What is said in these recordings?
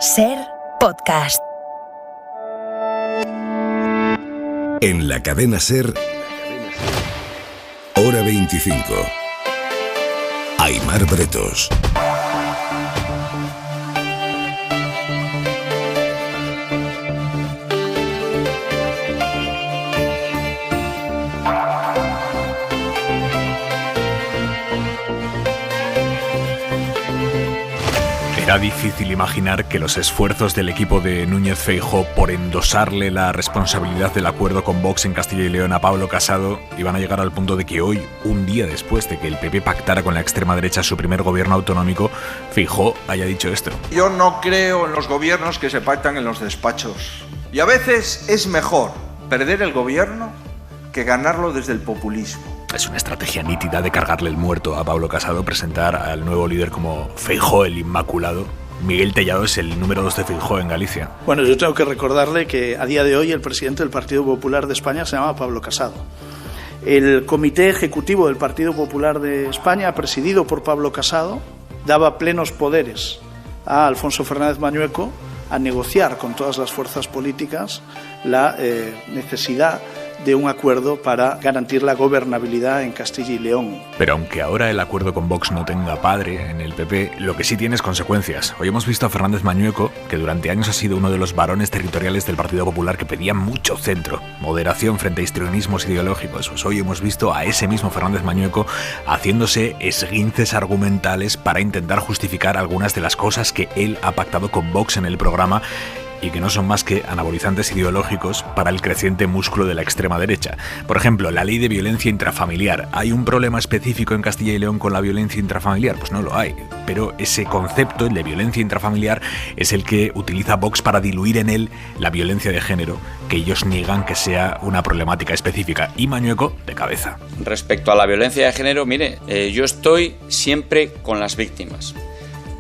SER Podcast. En la cadena SER, Hora 25. Aimar Bretos. Era difícil imaginar que los esfuerzos del equipo de Núñez Feijóo por endosarle la responsabilidad del acuerdo con Vox en Castilla y León a Pablo Casado iban a llegar al punto de que hoy, un día después de que el PP pactara con la extrema derecha su primer gobierno autonómico, Feijóo haya dicho esto. Yo no creo en los gobiernos que se pactan en los despachos. Y a veces es mejor perder el gobierno que ganarlo desde el populismo. Es una estrategia nítida de cargarle el muerto a Pablo Casado, presentar al nuevo líder como Feijóo el Inmaculado. Miguel Tellado es el número 2 de Feijóo en Galicia. Bueno, yo tengo que recordarle que a día de hoy el presidente del Partido Popular de España se llama Pablo Casado. El comité ejecutivo del Partido Popular de España, presidido por Pablo Casado, daba plenos poderes a Alfonso Fernández Mañueco a negociar con todas las fuerzas políticas la necesidad de un acuerdo para garantir la gobernabilidad en Castilla y León. Pero aunque ahora el acuerdo con Vox no tenga padre en el PP, lo que sí tiene es consecuencias. Hoy hemos visto a Fernández Mañueco, que durante años ha sido uno de los varones territoriales del Partido Popular que pedía mucho centro, moderación frente a histrionismos ideológicos. Pues hoy hemos visto a ese mismo Fernández Mañueco haciéndose esguinces argumentales para intentar justificar algunas de las cosas que él ha pactado con Vox en el programa y que no son más que anabolizantes ideológicos para el creciente músculo de la extrema derecha. Por ejemplo, la ley de violencia intrafamiliar. ¿Hay un problema específico en Castilla y León con la violencia intrafamiliar? Pues no lo hay, pero ese concepto, el de violencia intrafamiliar, es el que utiliza Vox para diluir en él la violencia de género, que ellos niegan que sea una problemática específica. Y Mañueco, de cabeza. Respecto a la violencia de género, mire, yo estoy siempre con las víctimas.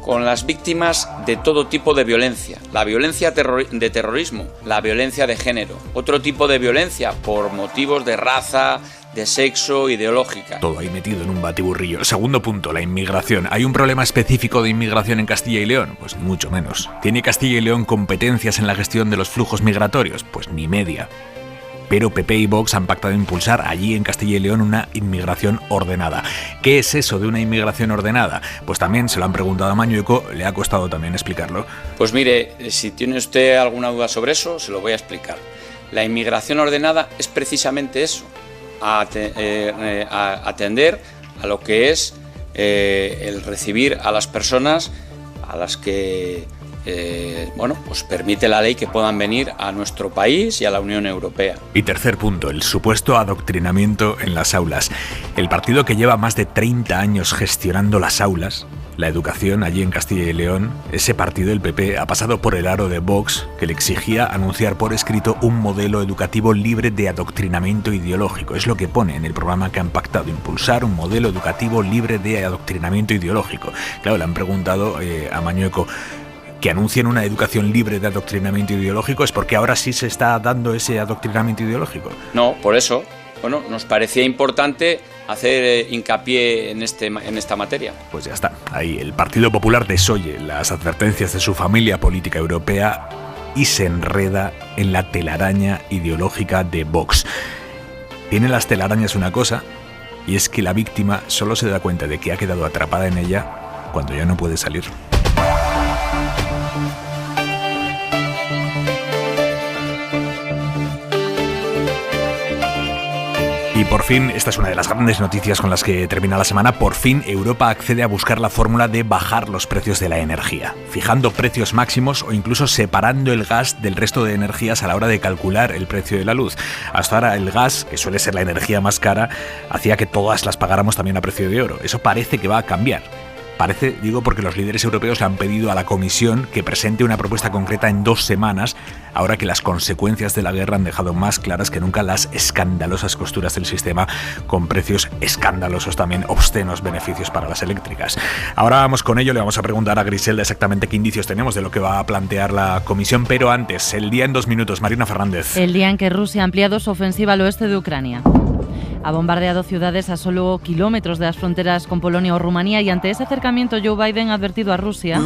Con las víctimas de todo tipo de violencia, la violencia de terrorismo, la violencia de género, otro tipo de violencia por motivos de raza, de sexo, ideológica. Todo ahí metido en un batiburrillo. Segundo punto, la inmigración. ¿Hay un problema específico de inmigración en Castilla y León? Pues ni mucho menos. ¿Tiene Castilla y León competencias en la gestión de los flujos migratorios? Pues ni media. Pero PP y Vox han pactado impulsar allí en Castilla y León una inmigración ordenada. ¿Qué es eso de una inmigración ordenada? Pues también se lo han preguntado a Mañueco, le ha costado también explicarlo. Pues mire, si tiene usted alguna duda sobre eso, se lo voy a explicar. La inmigración ordenada es precisamente eso, atender a lo que es el recibir a las personas a las que pues permite la ley que puedan venir a nuestro país y a la Unión Europea. Y tercer punto, el supuesto adoctrinamiento en las aulas. El partido que lleva más de 30 años gestionando las aulas, la educación allí en Castilla y León, ese partido, el PP, ha pasado por el aro de Vox, que le exigía anunciar por escrito un modelo educativo libre de adoctrinamiento ideológico. Es lo que pone en el programa que han pactado, impulsar un modelo educativo libre de adoctrinamiento ideológico. Claro, le han preguntado a Mañueco que anuncien una educación libre de adoctrinamiento ideológico, ¿es porque ahora sí se está dando ese adoctrinamiento ideológico? No, por eso, nos parecía importante hacer hincapié en esta materia. Pues ya está, ahí el Partido Popular desoye las advertencias de su familia política europea y se enreda en la telaraña ideológica de Vox. Tiene las telarañas una cosa, y es que la víctima solo se da cuenta de que ha quedado atrapada en ella cuando ya no puede salir. Y por fin, esta es una de las grandes noticias con las que termina la semana, por fin Europa accede a buscar la fórmula de bajar los precios de la energía, fijando precios máximos o incluso separando el gas del resto de energías a la hora de calcular el precio de la luz. Hasta ahora el gas, que suele ser la energía más cara, hacía que todas las pagáramos también a precio de oro. Eso parece que va a cambiar. Parece, digo, porque los líderes europeos le han pedido a la Comisión que presente una propuesta concreta en 2 semanas, ahora que las consecuencias de la guerra han dejado más claras que nunca las escandalosas costuras del sistema, con precios escandalosos también, obscenos beneficios para las eléctricas. Ahora vamos con ello, le vamos a preguntar a Griselda exactamente qué indicios tenemos de lo que va a plantear la Comisión, pero antes, el día en 2 minutos, Marina Fernández. El día en que Rusia ha ampliado su ofensiva al oeste de Ucrania. Ha bombardeado ciudades a solo kilómetros de las fronteras con Polonia o Rumanía y ante ese acercamiento Joe Biden ha advertido a Rusia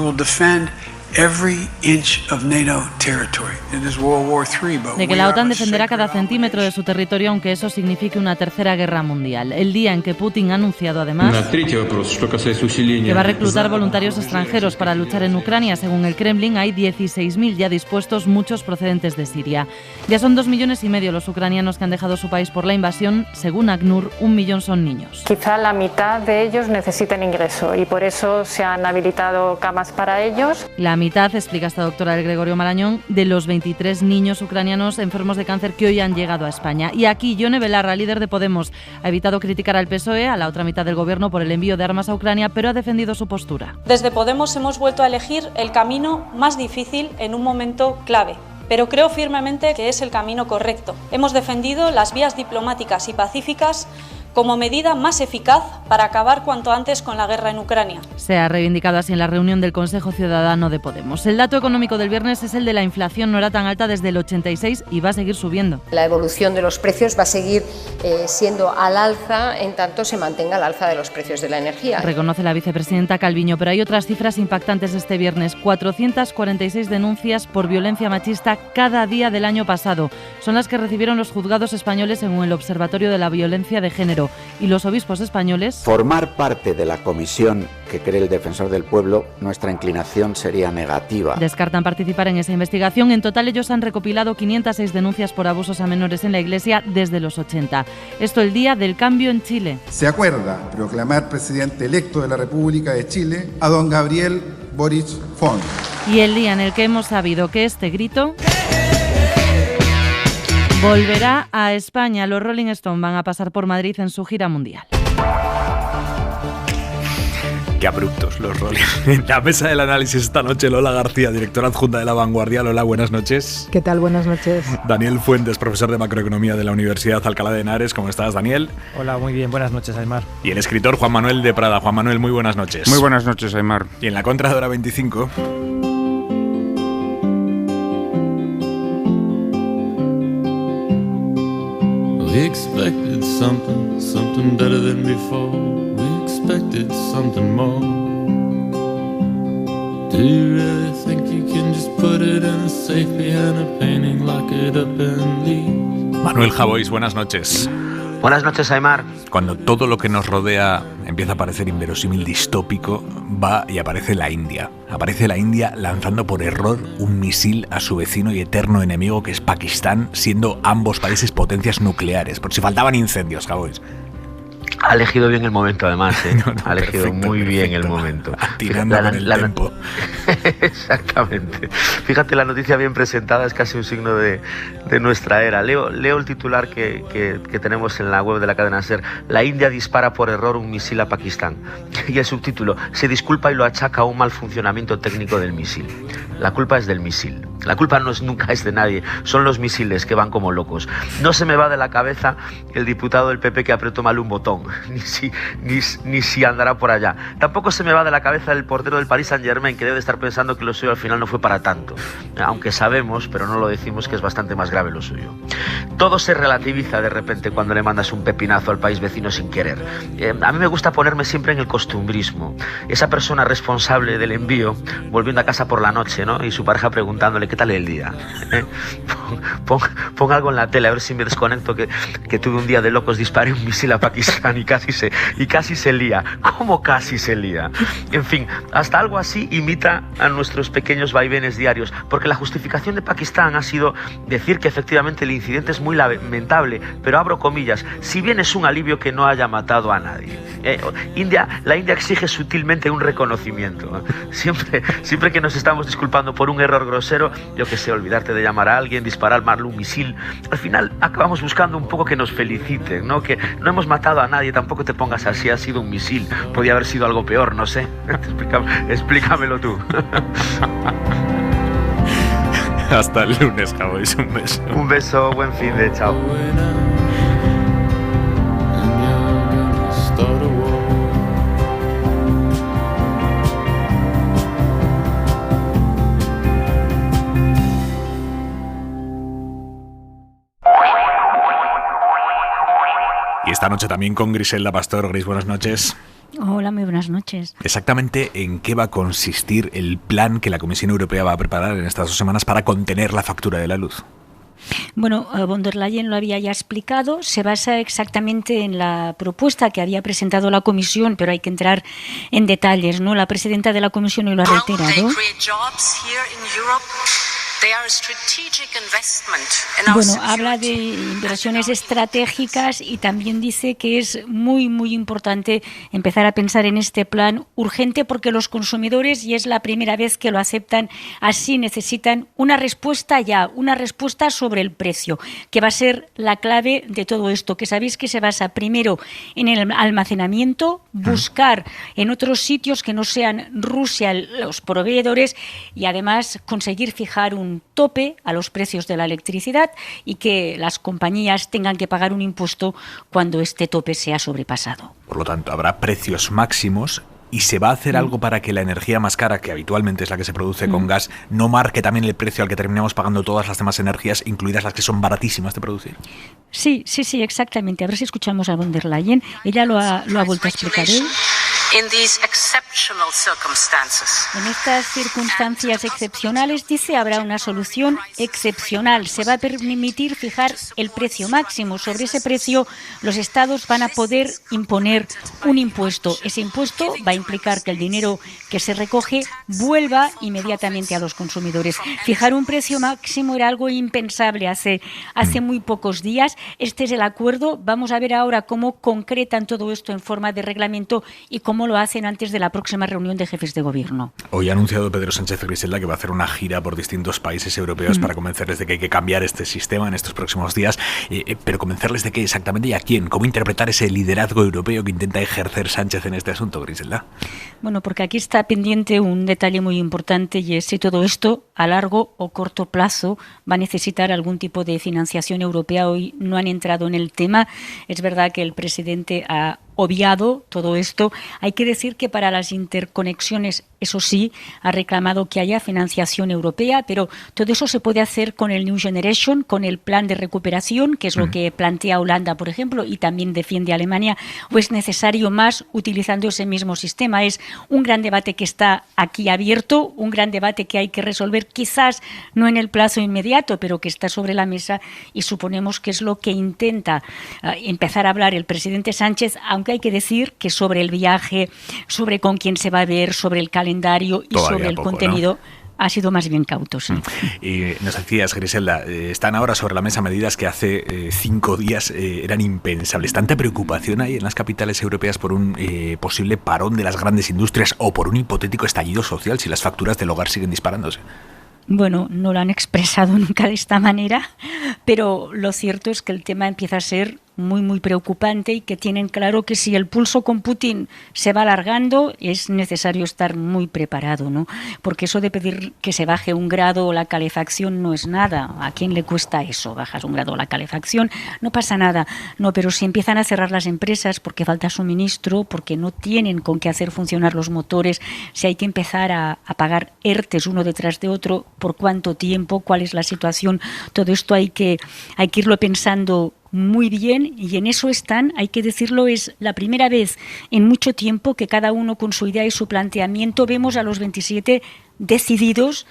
De que la OTAN defenderá cada centímetro de su territorio, aunque eso signifique una tercera guerra mundial. El día en que Putin ha anunciado además que va a reclutar voluntarios extranjeros para luchar en Ucrania. Según el Kremlin, hay 16.000 ya dispuestos, muchos procedentes de Siria. Ya son 2,5 millones los ucranianos que han dejado su país por la invasión. Según ACNUR, 1 millón son niños. Quizá la mitad de ellos necesiten ingreso y por eso se han habilitado camas para ellos. La mitad, explica esta doctora del Gregorio Marañón, de los 23 niños ucranianos enfermos de cáncer que hoy han llegado a España. Y aquí Yone Belarra, líder de Podemos, ha evitado criticar al PSOE, a la otra mitad del gobierno, por el envío de armas a Ucrania, pero ha defendido su postura. Desde Podemos hemos vuelto a elegir el camino más difícil en un momento clave, pero creo firmemente que es el camino correcto. Hemos defendido las vías diplomáticas y pacíficas como medida más eficaz para acabar cuanto antes con la guerra en Ucrania. Se ha reivindicado así en la reunión del Consejo Ciudadano de Podemos. El dato económico del viernes es el de la inflación. No era tan alta desde el 86 y va a seguir subiendo. La evolución de los precios va a seguir siendo al alza en tanto se mantenga el alza de los precios de la energía. Reconoce la vicepresidenta Calviño, pero hay otras cifras impactantes este viernes. 446 denuncias por violencia machista cada día del año pasado. Son las que recibieron los juzgados españoles según el Observatorio de la Violencia de Género. Y los obispos españoles... Formar parte de la comisión que cree el Defensor del Pueblo, nuestra inclinación sería negativa. Descartan participar en esa investigación. En total ellos han recopilado 506 denuncias por abusos a menores en la Iglesia desde los 80. Esto el día del cambio en Chile. Se acuerda proclamar presidente electo de la República de Chile a don Gabriel Boric Font. Y el día en el que hemos sabido que este grito... volverá a España. Los Rolling Stones van a pasar por Madrid en su gira mundial. Qué abruptos los Rolling. En la mesa del análisis esta noche, Lola García, directora adjunta de La Vanguardia. Lola, buenas noches. ¿Qué tal? Buenas noches. Daniel Fuentes, profesor de macroeconomía de la Universidad Alcalá de Henares. ¿Cómo estás, Daniel? Hola, muy bien. Buenas noches, Aymar. Y el escritor Juan Manuel de Prada. Juan Manuel, muy buenas noches. Muy buenas noches, Aymar. Y en la contra de Hora 25... We expected something better than before. We expected something more. Do you really think you can just put it in a safe behind a painting, lock it up and leave? Manuel Javois, buenas noches. Buenas noches, Aymar. Cuando todo lo que nos rodea empieza a parecer inverosímil, distópico, va y aparece la India. Aparece la India lanzando por error un misil a su vecino y eterno enemigo, que es Pakistán, siendo ambos países potencias nucleares. Por si faltaban incendios, Javois. Ha elegido bien el momento, además, ¿eh? Ha elegido muy bien el momento. Tirando con el tempo. Exactamente. Fíjate, la noticia bien presentada es casi un signo de nuestra era. Leo el titular que tenemos en la web de la cadena SER. La India dispara por error un misil a Pakistán. Y el subtítulo: se disculpa y lo achaca a un mal funcionamiento técnico del misil. La culpa es del misil. La culpa nunca es de nadie. Son los misiles que van como locos. No se me va de la cabeza el diputado del PP que apretó mal un botón. Ni si andará por allá. Tampoco se me va de la cabeza el portero del Paris Saint-Germain, que debe de estar pensando que lo suyo al final no fue para tanto. Aunque sabemos, pero no lo decimos, que es bastante más grave lo suyo. Todo se relativiza de repente cuando le mandas un pepinazo al país vecino sin querer. A mí me gusta ponerme siempre en el costumbrismo. Esa persona responsable del envío, volviendo a casa por la noche, ¿no? Y su pareja preguntándole: ¿qué tal el día? Pon algo en la tele, a ver si me desconecto, que tuve un día de locos, disparé un misil a Pakistán y casi se lía. ¿Cómo casi se lía? En fin, hasta algo así imita a nuestros pequeños vaivenes diarios, porque la justificación de Pakistán ha sido decir que efectivamente el incidente es muy lamentable, pero abro comillas, si bien es un alivio que no haya matado a nadie. La India exige sutilmente un reconocimiento. Siempre que nos estamos disculpando por un error grosero, yo que sé, olvidarte de llamar a alguien, disparar mal un misil, al final acabamos buscando un poco que nos feliciten, ¿no? Que no hemos matado a nadie, tampoco te pongas así, ha sido un misil, podía haber sido algo peor, no sé. Explícamelo tú. Hasta el lunes, Javois, un beso. Un beso, buen fin de, chao. Y esta noche también con Griselda Pastor. Gris, buenas noches. Hola, muy buenas noches. Exactamente, ¿en qué va a consistir el plan que la Comisión Europea va a preparar en estas 2 semanas para contener la factura de la luz? Bueno, von der Leyen lo había ya explicado, se basa exactamente en la propuesta que había presentado la Comisión, pero hay que entrar en detalles, ¿no? La presidenta de la Comisión hoy lo ha reiterado. Bueno, habla de inversiones estratégicas y también dice que es muy, muy importante empezar a pensar en este plan urgente porque los consumidores, y es la primera vez que lo aceptan así, necesitan una respuesta ya, una respuesta sobre el precio, que va a ser la clave de todo esto, que sabéis que se basa primero en el almacenamiento, buscar en otros sitios que no sean Rusia los proveedores y además conseguir fijar un tope a los precios de la electricidad y que las compañías tengan que pagar un impuesto cuando este tope sea sobrepasado. Por lo tanto, habrá precios máximos y se va a hacer algo para que la energía más cara, que habitualmente es la que se produce con gas, no marque también el precio al que terminamos pagando todas las demás energías, incluidas las que son baratísimas de producir. Sí, exactamente. A ver si escuchamos a von der Leyen. Ella lo ha vuelto a explicar hoy. En estas circunstancias excepcionales, dice, habrá una solución excepcional. Se va a permitir fijar el precio máximo. Sobre ese precio, los estados van a poder imponer un impuesto. Ese impuesto va a implicar que el dinero que se recoge vuelva inmediatamente a los consumidores. Fijar un precio máximo era algo impensable hace muy pocos días. Este es el acuerdo. Vamos a ver ahora cómo concretan todo esto en forma de reglamento y cómo lo hacen antes de la próxima reunión de jefes de gobierno. Hoy ha anunciado Pedro Sánchez, Griselda, que va a hacer una gira por distintos países europeos para convencerles de que hay que cambiar este sistema en estos próximos días, pero convencerles de qué exactamente y a quién, cómo interpretar ese liderazgo europeo que intenta ejercer Sánchez en este asunto, Griselda. Bueno, porque aquí está pendiente un detalle muy importante y es si todo esto a largo o corto plazo va a necesitar algún tipo de financiación europea. Hoy no han entrado en el tema. Es verdad que el presidente ha obviado todo esto. Hay que decir que para las interconexiones, eso sí, ha reclamado que haya financiación europea, pero todo eso se puede hacer con el New Generation, con el plan de recuperación, que es lo que plantea Holanda, por ejemplo, y también defiende Alemania, o es necesario más utilizando ese mismo sistema. Es un gran debate que está aquí abierto, un gran debate que hay que resolver, quizás no en el plazo inmediato, pero que está sobre la mesa y suponemos que es lo que intenta empezar a hablar el presidente Sánchez, aunque hay que decir que sobre el viaje, sobre con quién se va a ver, sobre el calendario y todavía sobre el contenido, ¿no? Ha sido más bien cauto, sí. Y nos decías, Griselda, están ahora sobre la mesa medidas que hace 5 días eran impensables. ¿Tanta preocupación hay en las capitales europeas por un posible parón de las grandes industrias o por un hipotético estallido social si las facturas del hogar siguen disparándose? Bueno, no lo han expresado nunca de esta manera, pero lo cierto es que el tema empieza a ser muy, muy preocupante y que tienen claro que si el pulso con Putin se va alargando es necesario estar muy preparado, ¿no? Porque eso de pedir que se baje 1 grado la calefacción no es nada. ¿A quién le cuesta eso? Bajas 1 grado la calefacción, no pasa nada. No, pero si empiezan a cerrar las empresas porque falta suministro, porque no tienen con qué hacer funcionar los motores, si hay que empezar a pagar ERTES uno detrás de otro, ¿por cuánto tiempo? ¿Cuál es la situación? Todo esto hay que irlo pensando muy bien y en eso están, hay que decirlo, es la primera vez en mucho tiempo que cada uno con su idea y su planteamiento vemos a los 27 decididos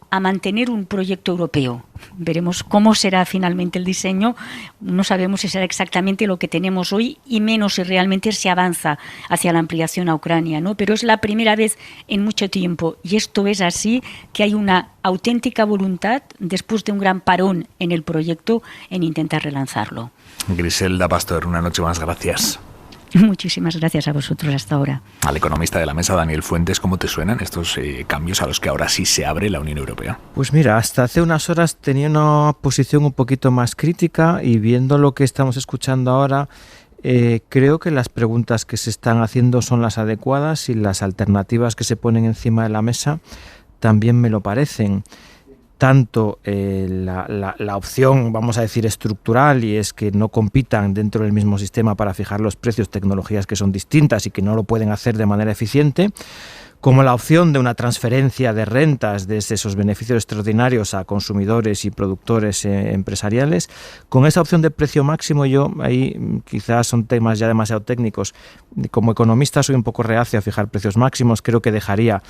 a mantener un proyecto europeo. Veremos cómo será finalmente el diseño. No sabemos si será exactamente lo que tenemos hoy y menos si realmente se avanza hacia la ampliación a Ucrania, ¿no? Pero es la primera vez en mucho tiempo y esto es así, que hay una auténtica voluntad después de un gran parón en el proyecto en intentar relanzarlo. Griselda Pastor, una noche más, gracias. Muchísimas gracias a vosotros hasta ahora. Al economista de la mesa, Daniel Fuentes, ¿cómo te suenan estos cambios a los que ahora sí se abre la Unión Europea? Pues mira, hasta hace unas horas tenía una posición un poquito más crítica y viendo lo que estamos escuchando ahora, creo que las preguntas que se están haciendo son las adecuadas y las alternativas que se ponen encima de la mesa también me lo parecen. Tanto la opción, vamos a decir, estructural, y es que no compitan dentro del mismo sistema para fijar los precios, tecnologías que son distintas y que no lo pueden hacer de manera eficiente, como la opción de una transferencia de rentas desde esos beneficios extraordinarios a consumidores y productores empresariales. Con esa opción de precio máximo, yo ahí quizás son temas ya demasiado técnicos. Como economista soy un poco reacio a fijar precios máximos. Creo que dejaría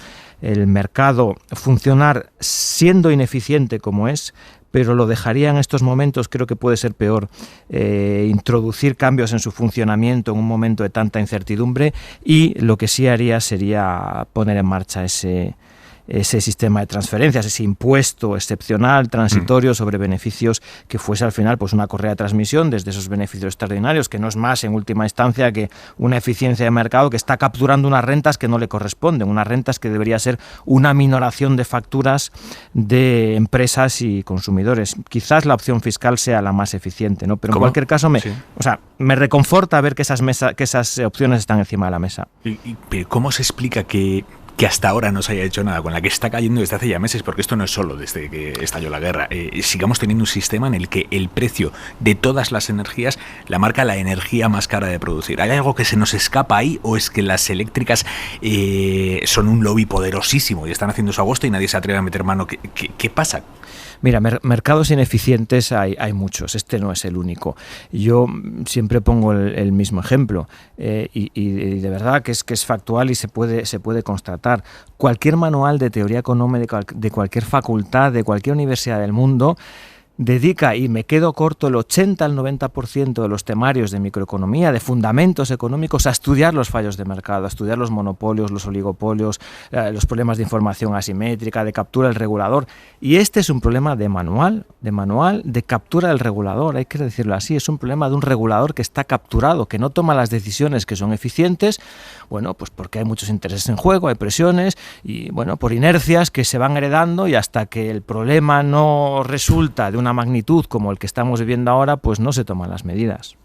el mercado funcionar siendo ineficiente como es, pero lo dejaría en estos momentos. Creo que puede ser peor introducir cambios en su funcionamiento en un momento de tanta incertidumbre, y lo que sí haría sería poner en marcha ese sistema de transferencias, ese impuesto excepcional, transitorio sobre beneficios, que fuese al final pues una correa de transmisión desde esos beneficios extraordinarios, que no es más en última instancia que una eficiencia de mercado que está capturando unas rentas que no le corresponden, unas rentas que debería ser una minoración de facturas de empresas y consumidores. Quizás la opción fiscal sea la más eficiente, ¿no? Pero en cualquier caso me reconforta ver que esas opciones están encima de la mesa. Pero ¿cómo se explica que hasta ahora no se haya hecho nada, con la que está cayendo desde hace ya meses? Porque esto no es solo desde que estalló la guerra. Sigamos teniendo un sistema en el que el precio de todas las energías la marca la energía más cara de producir. ¿Hay algo que se nos escapa ahí, o es que las eléctricas son un lobby poderosísimo y están haciendo su agosto y nadie se atreve a meter mano? ¿Qué pasa? Mira, mercados ineficientes hay muchos, este no es el único. Yo siempre pongo el mismo ejemplo y de verdad que es factual y se puede constatar. Cualquier manual de teoría económica de cualquier facultad, de cualquier universidad del mundo, dedica, y me quedo corto, el 80 al 90% de los temarios de microeconomía, de fundamentos económicos, a estudiar los fallos de mercado, a estudiar los monopolios, los oligopolios, los problemas de información asimétrica, de captura del regulador. Y este es un problema de manual, de captura del regulador, hay que decirlo así. Es un problema de un regulador que está capturado, que no toma las decisiones que son eficientes, bueno, pues porque hay muchos intereses en juego, hay presiones y, bueno, por inercias que se van heredando, y hasta que el problema no resulta de una magnitud como el que estamos viviendo ahora, pues no se toman las medidas.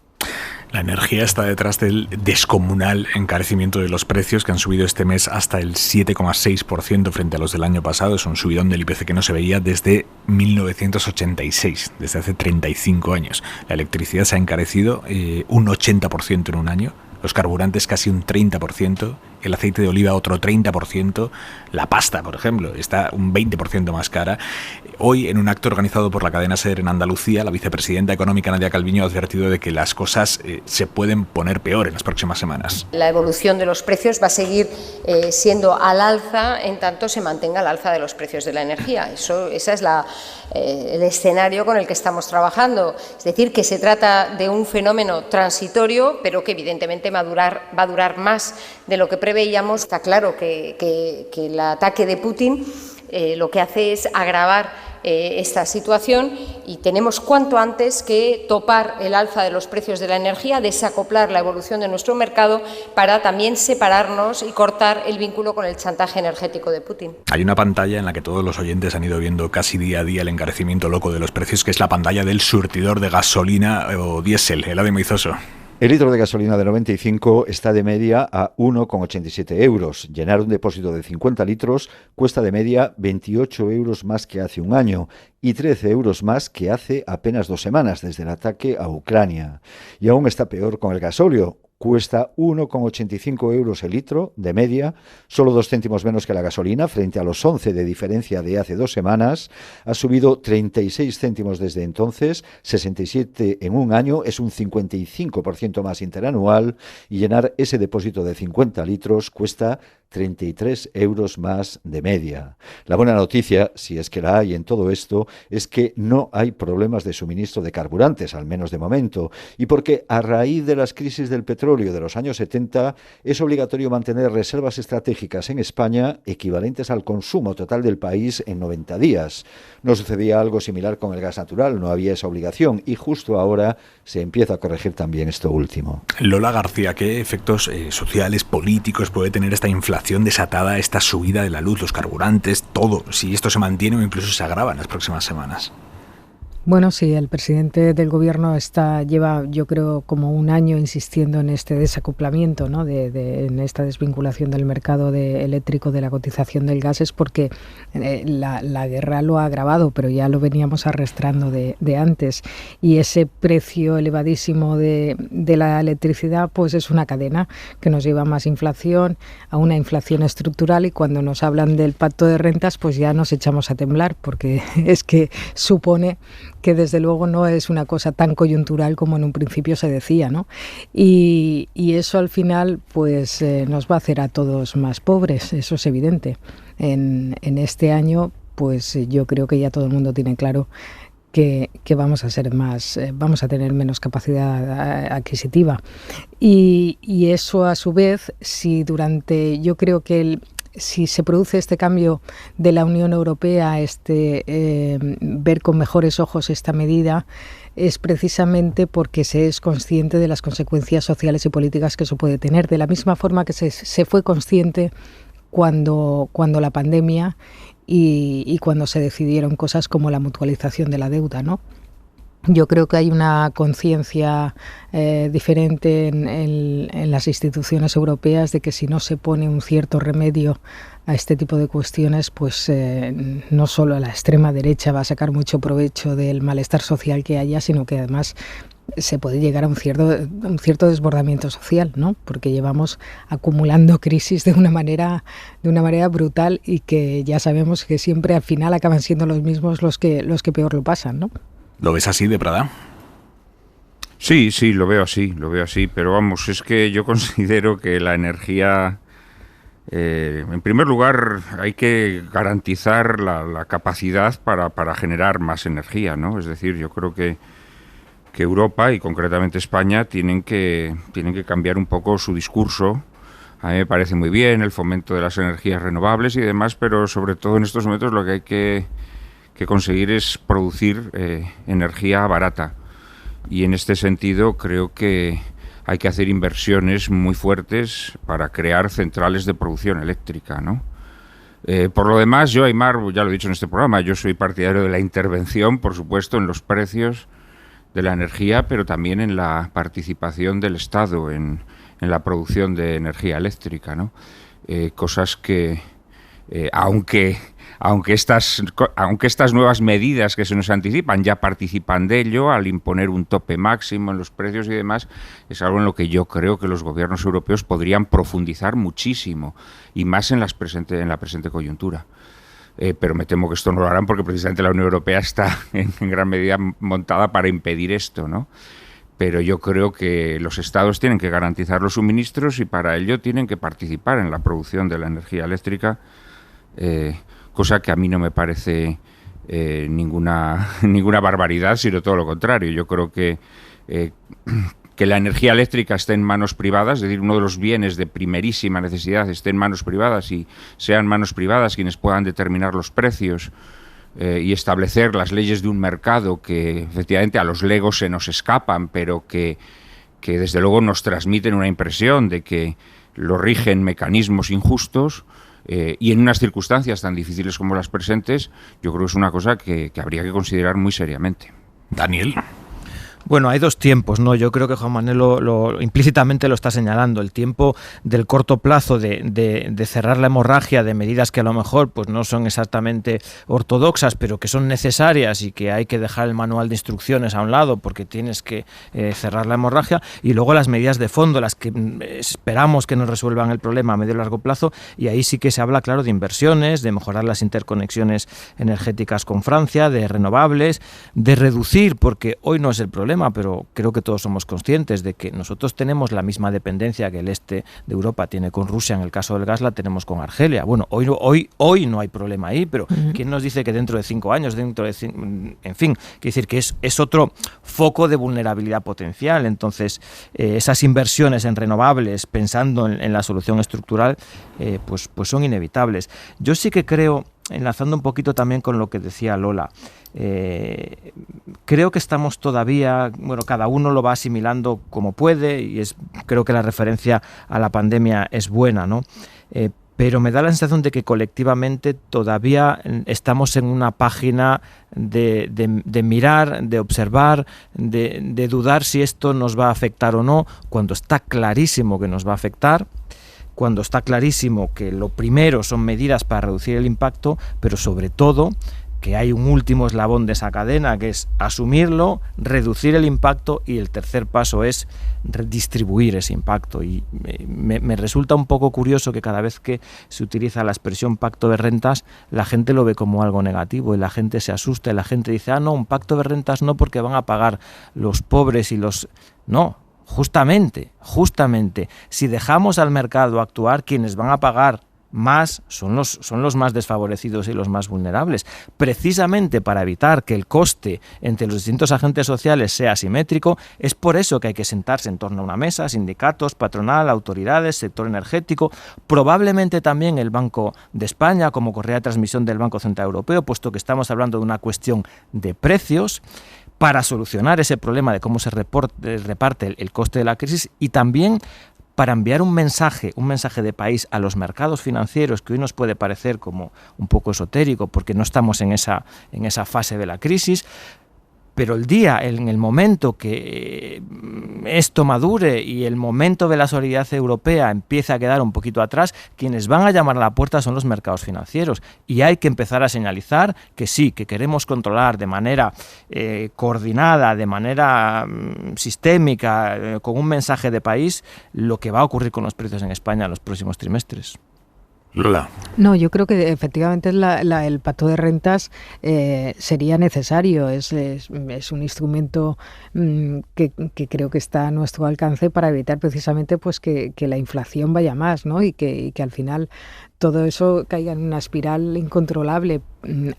La energía está detrás del descomunal encarecimiento de los precios, que han subido este mes hasta el 7,6% frente a los del año pasado. Es un subidón del IPC que no se veía desde 1986, desde hace 35 años. La electricidad se ha encarecido un 80% en un año, los carburantes casi un 30%, el aceite de oliva otro 30%, la pasta, por ejemplo, está un 20% más cara. Hoy, en un acto organizado por la cadena SER en Andalucía, la vicepresidenta económica Nadia Calviño ha advertido de que las cosas se pueden poner peor en las próximas semanas. La evolución de los precios va a seguir siendo al alza en tanto se mantenga el alza de los precios de la energía. Ese es el escenario con el que estamos trabajando. Es decir, que se trata de un fenómeno transitorio, pero que evidentemente va a durar más de lo que preveíamos. Está claro que el ataque de Putin lo que hace es agravar esta situación, y tenemos cuanto antes que topar el alza de los precios de la energía, desacoplar la evolución de nuestro mercado para también separarnos y cortar el vínculo con el chantaje energético de Putin. Hay una pantalla en la que todos los oyentes han ido viendo casi día a día el encarecimiento loco de los precios, que es la pantalla del surtidor de gasolina o diésel, el Ade Meizoso. El litro de gasolina de 95 está de media a 1,87 euros. Llenar un depósito de 50 litros cuesta de media 28 euros más que hace un año y 13 euros más que hace apenas 2 semanas desde el ataque a Ucrania. Y aún está peor con el gasóleo. Cuesta 1,85 euros el litro de media, solo 2 céntimos menos que la gasolina, frente a los 11 de diferencia de hace 2 semanas. Ha subido 36 céntimos desde entonces, 67 en un año, es un 55% más interanual, y llenar ese depósito de 50 litros cuesta 33 euros más de media. La buena noticia, si es que la hay en todo esto, es que no hay problemas de suministro de carburantes, al menos de momento, y porque a raíz de las crisis del petróleo de los años 70 es obligatorio mantener reservas estratégicas en España equivalentes al consumo total del país en 90 días. No sucedía algo similar con el gas natural, no había esa obligación, y justo ahora se empieza a corregir también esto último. Lola García, ¿qué efectos sociales, políticos puede tener esta inflación desatada, esta subida de la luz, los carburantes, todo, si esto se mantiene o incluso se agrava en las próximas semanas? Bueno, sí, el presidente del Gobierno lleva, yo creo, como un año insistiendo en este desacoplamiento, ¿no? En esta desvinculación del mercado eléctrico de la cotización del gas, es porque la guerra lo ha agravado, pero ya lo veníamos arrastrando de antes. Y ese precio elevadísimo de la electricidad, pues es una cadena que nos lleva a más inflación, a una inflación estructural, y cuando nos hablan del pacto de rentas, pues ya nos echamos a temblar, porque es que supone que desde luego no es una cosa tan coyuntural como en un principio se decía, ¿no? Y eso al final pues nos va a hacer a todos más pobres, eso es evidente. En este año pues yo creo que ya todo el mundo tiene claro que vamos a tener menos capacidad adquisitiva. Y eso a su vez, yo creo que si se produce este cambio de la Unión Europea, ver con mejores ojos esta medida, es precisamente porque se es consciente de las consecuencias sociales y políticas que eso puede tener, de la misma forma que se fue consciente cuando la pandemia y cuando se decidieron cosas como la mutualización de la deuda, ¿no? Yo creo que hay una conciencia diferente en las instituciones europeas de que si no se pone un cierto remedio a este tipo de cuestiones, pues no solo la extrema derecha va a sacar mucho provecho del malestar social que haya, sino que además se puede llegar a un cierto desbordamiento social, ¿no? Porque llevamos acumulando crisis de una manera brutal, y que ya sabemos que siempre al final acaban siendo los mismos los que peor lo pasan, ¿no? ¿Lo ves así, de Prada? Sí, lo veo así, pero vamos, es que yo considero que la energía, en primer lugar, hay que garantizar la capacidad para generar más energía, ¿no? Es decir, yo creo que Europa y concretamente España tienen que cambiar un poco su discurso. A mí me parece muy bien el fomento de las energías renovables y demás, pero sobre todo en estos momentos lo que hay que conseguir es producir energía barata, y en este sentido creo que hay que hacer inversiones muy fuertes para crear centrales de producción eléctrica, ¿no? Por lo demás, yo, Aimar, ya lo he dicho en este programa, yo soy partidario de la intervención, por supuesto, en los precios de la energía, pero también en la participación del Estado en la producción de energía eléctrica, ¿no? Cosas que, aunque estas nuevas medidas que se nos anticipan ya participan de ello, al imponer un tope máximo en los precios y demás, es algo en lo que yo creo que los gobiernos europeos podrían profundizar muchísimo, y más en la presente coyuntura. Pero me temo que esto no lo harán, porque precisamente la Unión Europea está en gran medida montada para impedir esto, ¿no? Pero yo creo que los estados tienen que garantizar los suministros, y para ello tienen que participar en la producción de la energía eléctrica, cosa que a mí no me parece ninguna barbaridad, sino todo lo contrario. Yo creo que la energía eléctrica esté en manos privadas, es decir, uno de los bienes de primerísima necesidad esté en manos privadas, y sean manos privadas quienes puedan determinar los precios y establecer las leyes de un mercado que efectivamente a los legos se nos escapan, pero que desde luego nos transmiten una impresión de que lo rigen mecanismos injustos. Y en unas circunstancias tan difíciles como las presentes, yo creo que es una cosa que habría que considerar muy seriamente. Daniel. Bueno, hay dos tiempos, ¿no? Yo creo que Juan Manuel implícitamente lo está señalando. El tiempo del corto plazo de cerrar la hemorragia de medidas que a lo mejor pues no son exactamente ortodoxas, pero que son necesarias y que hay que dejar el manual de instrucciones a un lado porque tienes que cerrar la hemorragia. Y luego las medidas de fondo, las que esperamos que nos resuelvan el problema a medio y largo plazo. Y ahí sí que se habla, claro, de inversiones, de mejorar las interconexiones energéticas con Francia, de renovables, de reducir, porque hoy no es el problema, pero creo que todos somos conscientes de que nosotros tenemos la misma dependencia que el este de Europa tiene con Rusia. En el caso del gas la tenemos con Argelia. Bueno, hoy no hay problema ahí, pero ¿quién nos dice que dentro de 5 años, en fin, quiere decir que es otro foco de vulnerabilidad potencial? Entonces, esas inversiones en renovables, pensando en la solución estructural, pues son inevitables. Yo sí que creo, enlazando un poquito también con lo que decía Lola, creo que estamos todavía, bueno, cada uno lo va asimilando como puede, y creo que la referencia a la pandemia es buena, ¿no? pero me da la sensación de que colectivamente todavía estamos en una página de mirar, de observar, de dudar si esto nos va a afectar o no, cuando está clarísimo que nos va a afectar, cuando está clarísimo que lo primero son medidas para reducir el impacto, pero sobre todo que hay un último eslabón de esa cadena, que es asumirlo, reducir el impacto, y el tercer paso es redistribuir ese impacto. Y me resulta un poco curioso que cada vez que se utiliza la expresión pacto de rentas, la gente lo ve como algo negativo y la gente se asusta y la gente dice, no, un pacto de rentas no, porque van a pagar los pobres y los... No, justamente, si dejamos al mercado actuar, quienes van a pagar más son los más desfavorecidos y los más vulnerables, precisamente para evitar que el coste entre los distintos agentes sociales sea asimétrico. Es por eso que hay que sentarse en torno a una mesa, sindicatos, patronal, autoridades, sector energético, probablemente también el Banco de España como correa de transmisión del Banco Central Europeo, puesto que estamos hablando de una cuestión de precios, para solucionar ese problema de cómo se reparte el coste de la crisis, y también para enviar un mensaje de país a los mercados financieros, que hoy nos puede parecer como un poco esotérico porque no estamos en esa fase de la crisis, pero en el momento que esto madure y el momento de la solidaridad europea empieza a quedar un poquito atrás, quienes van a llamar a la puerta son los mercados financieros, y hay que empezar a señalizar que sí, que queremos controlar de manera coordinada, de manera sistémica, con un mensaje de país, lo que va a ocurrir con los precios en España en los próximos trimestres. Lola. No, yo creo que efectivamente el pacto de rentas sería necesario. Es un instrumento que creo que está a nuestro alcance para evitar precisamente pues que la inflación vaya más, ¿no? Y que al final todo eso caiga en una espiral incontrolable.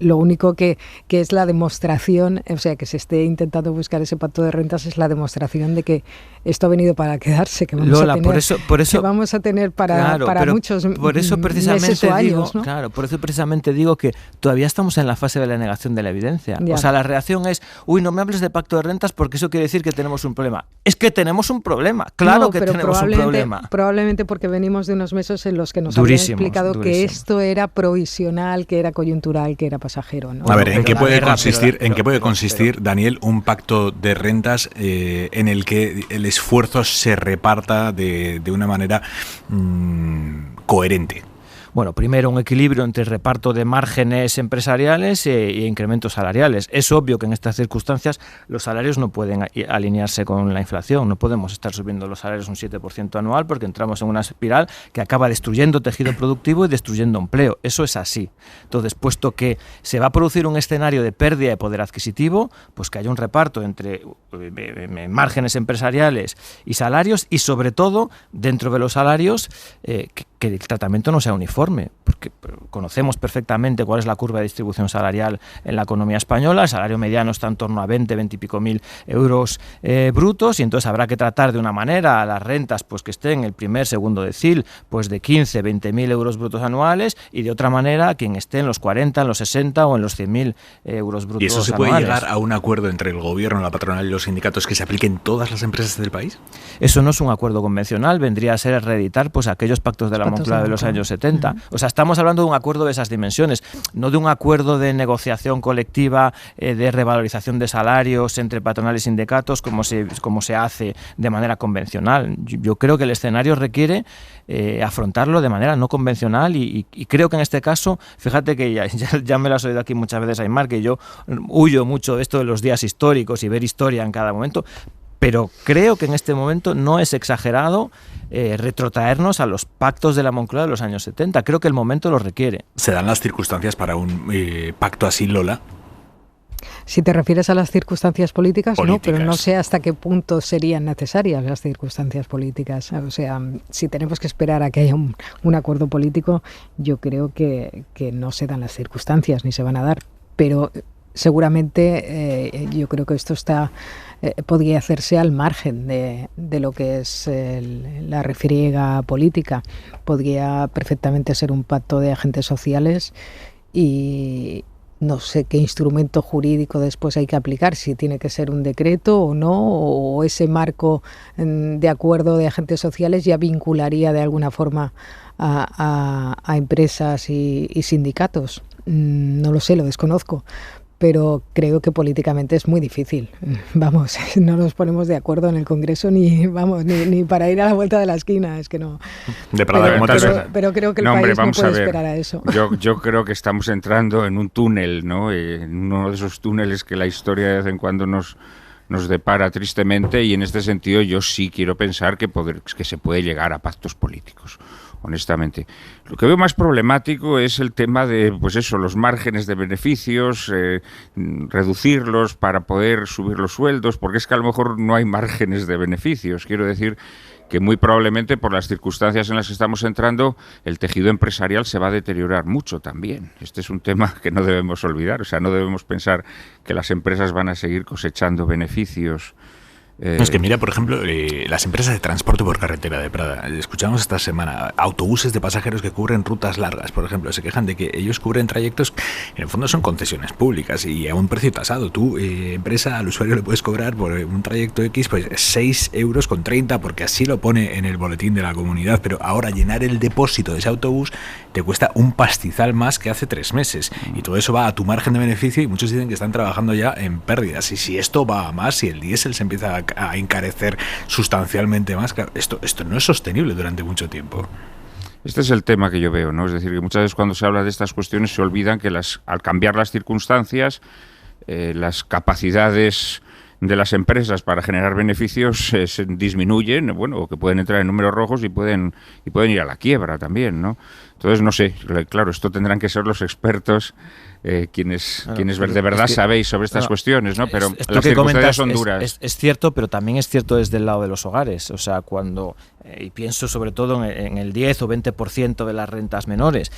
Lo único que es la demostración, o sea, que se esté intentando buscar ese pacto de rentas, es la demostración de que esto ha venido para quedarse, que vamos Lola, a tener, por eso, que vamos a tener para muchos por eso precisamente meses o años, digo, ¿no? Claro, por eso precisamente digo que todavía estamos en la fase de la negación de la evidencia. Ya. O sea, la reacción es, no me hables de pacto de rentas porque eso quiere decir que tenemos un problema. Es que tenemos un problema, claro, que tenemos un problema. Probablemente porque venimos de unos meses en los que nos habían explicado que esto era provisional, que era coyuntural, que era pasajero, ¿no? A ver, ¿en qué puede consistir, Daniel, un pacto de rentas en el que el esfuerzo se reparta de una manera coherente? Bueno, primero un equilibrio entre reparto de márgenes empresariales e incrementos salariales. Es obvio que en estas circunstancias los salarios no pueden alinearse con la inflación. No podemos estar subiendo los salarios un 7% anual porque entramos en una espiral que acaba destruyendo tejido productivo y destruyendo empleo. Eso es así. Entonces, puesto que se va a producir un escenario de pérdida de poder adquisitivo, pues que haya un reparto entre márgenes empresariales y salarios, y sobre todo, dentro de los salarios, que el tratamiento no sea uniforme, porque conocemos perfectamente cuál es la curva de distribución salarial en la economía española. El salario mediano está en torno a 20 y pico mil euros brutos, y entonces habrá que tratar de una manera a las rentas pues que estén en el primer, segundo decil, pues de 15, 20 mil euros brutos anuales, y de otra manera a quien esté en los 40, en los 60 o en los 100.000 euros brutos anuales. ¿Y eso se puede llegar a un acuerdo entre el gobierno, la patronal y los sindicatos que se aplique en todas las empresas del país? Eso no es un acuerdo convencional, vendría a ser reeditar pues aquellos pactos de la Moncloa de los años 70. O sea, estamos hablando de un acuerdo de esas dimensiones, no de un acuerdo de negociación colectiva, de revalorización de salarios entre patronales y sindicatos como se hace de manera convencional. Yo creo que el escenario requiere afrontarlo de manera no convencional, y creo que en este caso, fíjate que ya me lo has oído aquí muchas veces, Aymar, que yo huyo mucho de esto de los días históricos y ver historia en cada momento, pero creo que en este momento no es exagerado retrotraernos a los pactos de la Moncloa de los años 70. Creo que el momento lo requiere. ¿Se dan las circunstancias para un pacto así, Lola? Si te refieres a las circunstancias políticas, no, pero no sé hasta qué punto serían necesarias las circunstancias políticas. O sea, si tenemos que esperar a que haya un acuerdo político, yo creo que no se dan las circunstancias ni se van a dar. Pero seguramente yo creo que esto podría hacerse al margen de lo que es la refriega política. Podría perfectamente ser un pacto de agentes sociales y no sé qué instrumento jurídico después hay que aplicar, si tiene que ser un decreto o no, o ese marco de acuerdo de agentes sociales ya vincularía de alguna forma a empresas y sindicatos. No lo sé, lo desconozco, pero creo que políticamente es muy difícil. Vamos, no nos ponemos de acuerdo en el Congreso ni para ir a la vuelta de la esquina, es que no. Pero creo que el país no puede esperar a eso. Yo creo que estamos entrando en un túnel, ¿no? En uno de esos túneles que la historia de vez en cuando nos depara tristemente, y en este sentido yo sí quiero pensar que se puede llegar a pactos políticos, honestamente. Lo que veo más problemático es el tema de, pues eso, los márgenes de beneficios, reducirlos para poder subir los sueldos, porque es que a lo mejor no hay márgenes de beneficios. Quiero decir que muy probablemente por las circunstancias en las que estamos entrando, el tejido empresarial se va a deteriorar mucho también. Este es un tema que no debemos olvidar, o sea, no debemos pensar que las empresas van a seguir cosechando beneficios. Es que mira, por ejemplo, las empresas de transporte por carretera de Prada, escuchamos esta semana, autobuses de pasajeros que cubren rutas largas, por ejemplo, se quejan de que ellos cubren trayectos que en el fondo son concesiones públicas y a un precio tasado. Tú, empresa, al usuario le puedes cobrar por un trayecto X pues 6,30 €, porque así lo pone en el boletín de la comunidad, pero ahora llenar el depósito de ese autobús te cuesta un pastizal más que hace 3 meses, y todo eso va a tu margen de beneficio, y muchos dicen que están trabajando ya en pérdidas, y si esto va a más, si el diésel se empieza a encarecer sustancialmente más, esto no es sostenible durante mucho tiempo. Este es el tema que yo veo, ¿no? Es decir, que muchas veces cuando se habla de estas cuestiones se olvidan que al cambiar las circunstancias, las capacidades de las empresas para generar beneficios se disminuyen, bueno, o que pueden entrar en números rojos y pueden ir a la quiebra también, ¿no? Entonces, no sé, claro, esto tendrán que ser los expertos quienes de verdad sabéis sobre estas cuestiones, ¿no? Pero las circunstancias son duras. Es cierto, pero también es cierto desde el lado de los hogares. O sea, cuando, y pienso sobre todo en el 10 o 20% de las rentas menores,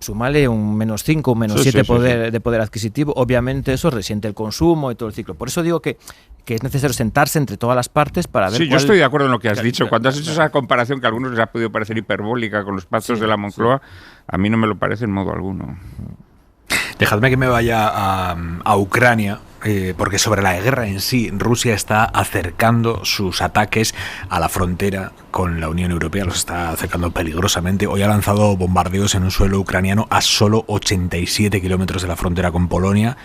súmale un -5, un -7 de poder adquisitivo, obviamente eso resiente el consumo y todo el ciclo. Por eso digo que es necesario sentarse entre todas las partes para ver. Sí, yo estoy de acuerdo en lo que has dicho. Cuando has hecho esa comparación que a algunos les ha podido parecer hiperbólica con los pactos de la Moncloa, a mí no me lo parece en modo alguno. Dejadme que me vaya a Ucrania, porque sobre la guerra en sí, Rusia está acercando sus ataques a la frontera con la Unión Europea, los está acercando peligrosamente. Hoy ha lanzado bombardeos en un suelo ucraniano a solo 87 kilómetros de la frontera con Polonia,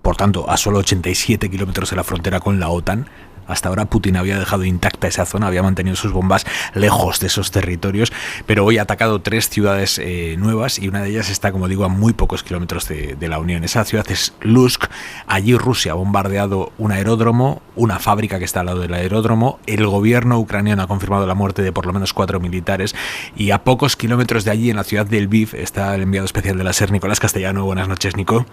por tanto, a solo 87 kilómetros de la frontera con la OTAN. Hasta ahora Putin había dejado intacta esa zona, había mantenido sus bombas lejos de esos territorios, pero hoy ha atacado 3 ciudades nuevas, y una de ellas está, como digo, a muy pocos kilómetros de la Unión. Esa ciudad es Lutsk. Allí Rusia ha bombardeado un aeródromo, una fábrica que está al lado del aeródromo. El gobierno ucraniano ha confirmado la muerte de por lo menos 4 militares, y a pocos kilómetros de allí, en la ciudad de Lviv, está el enviado especial de la SER, Nicolás Castellano. Buenas noches, Nico.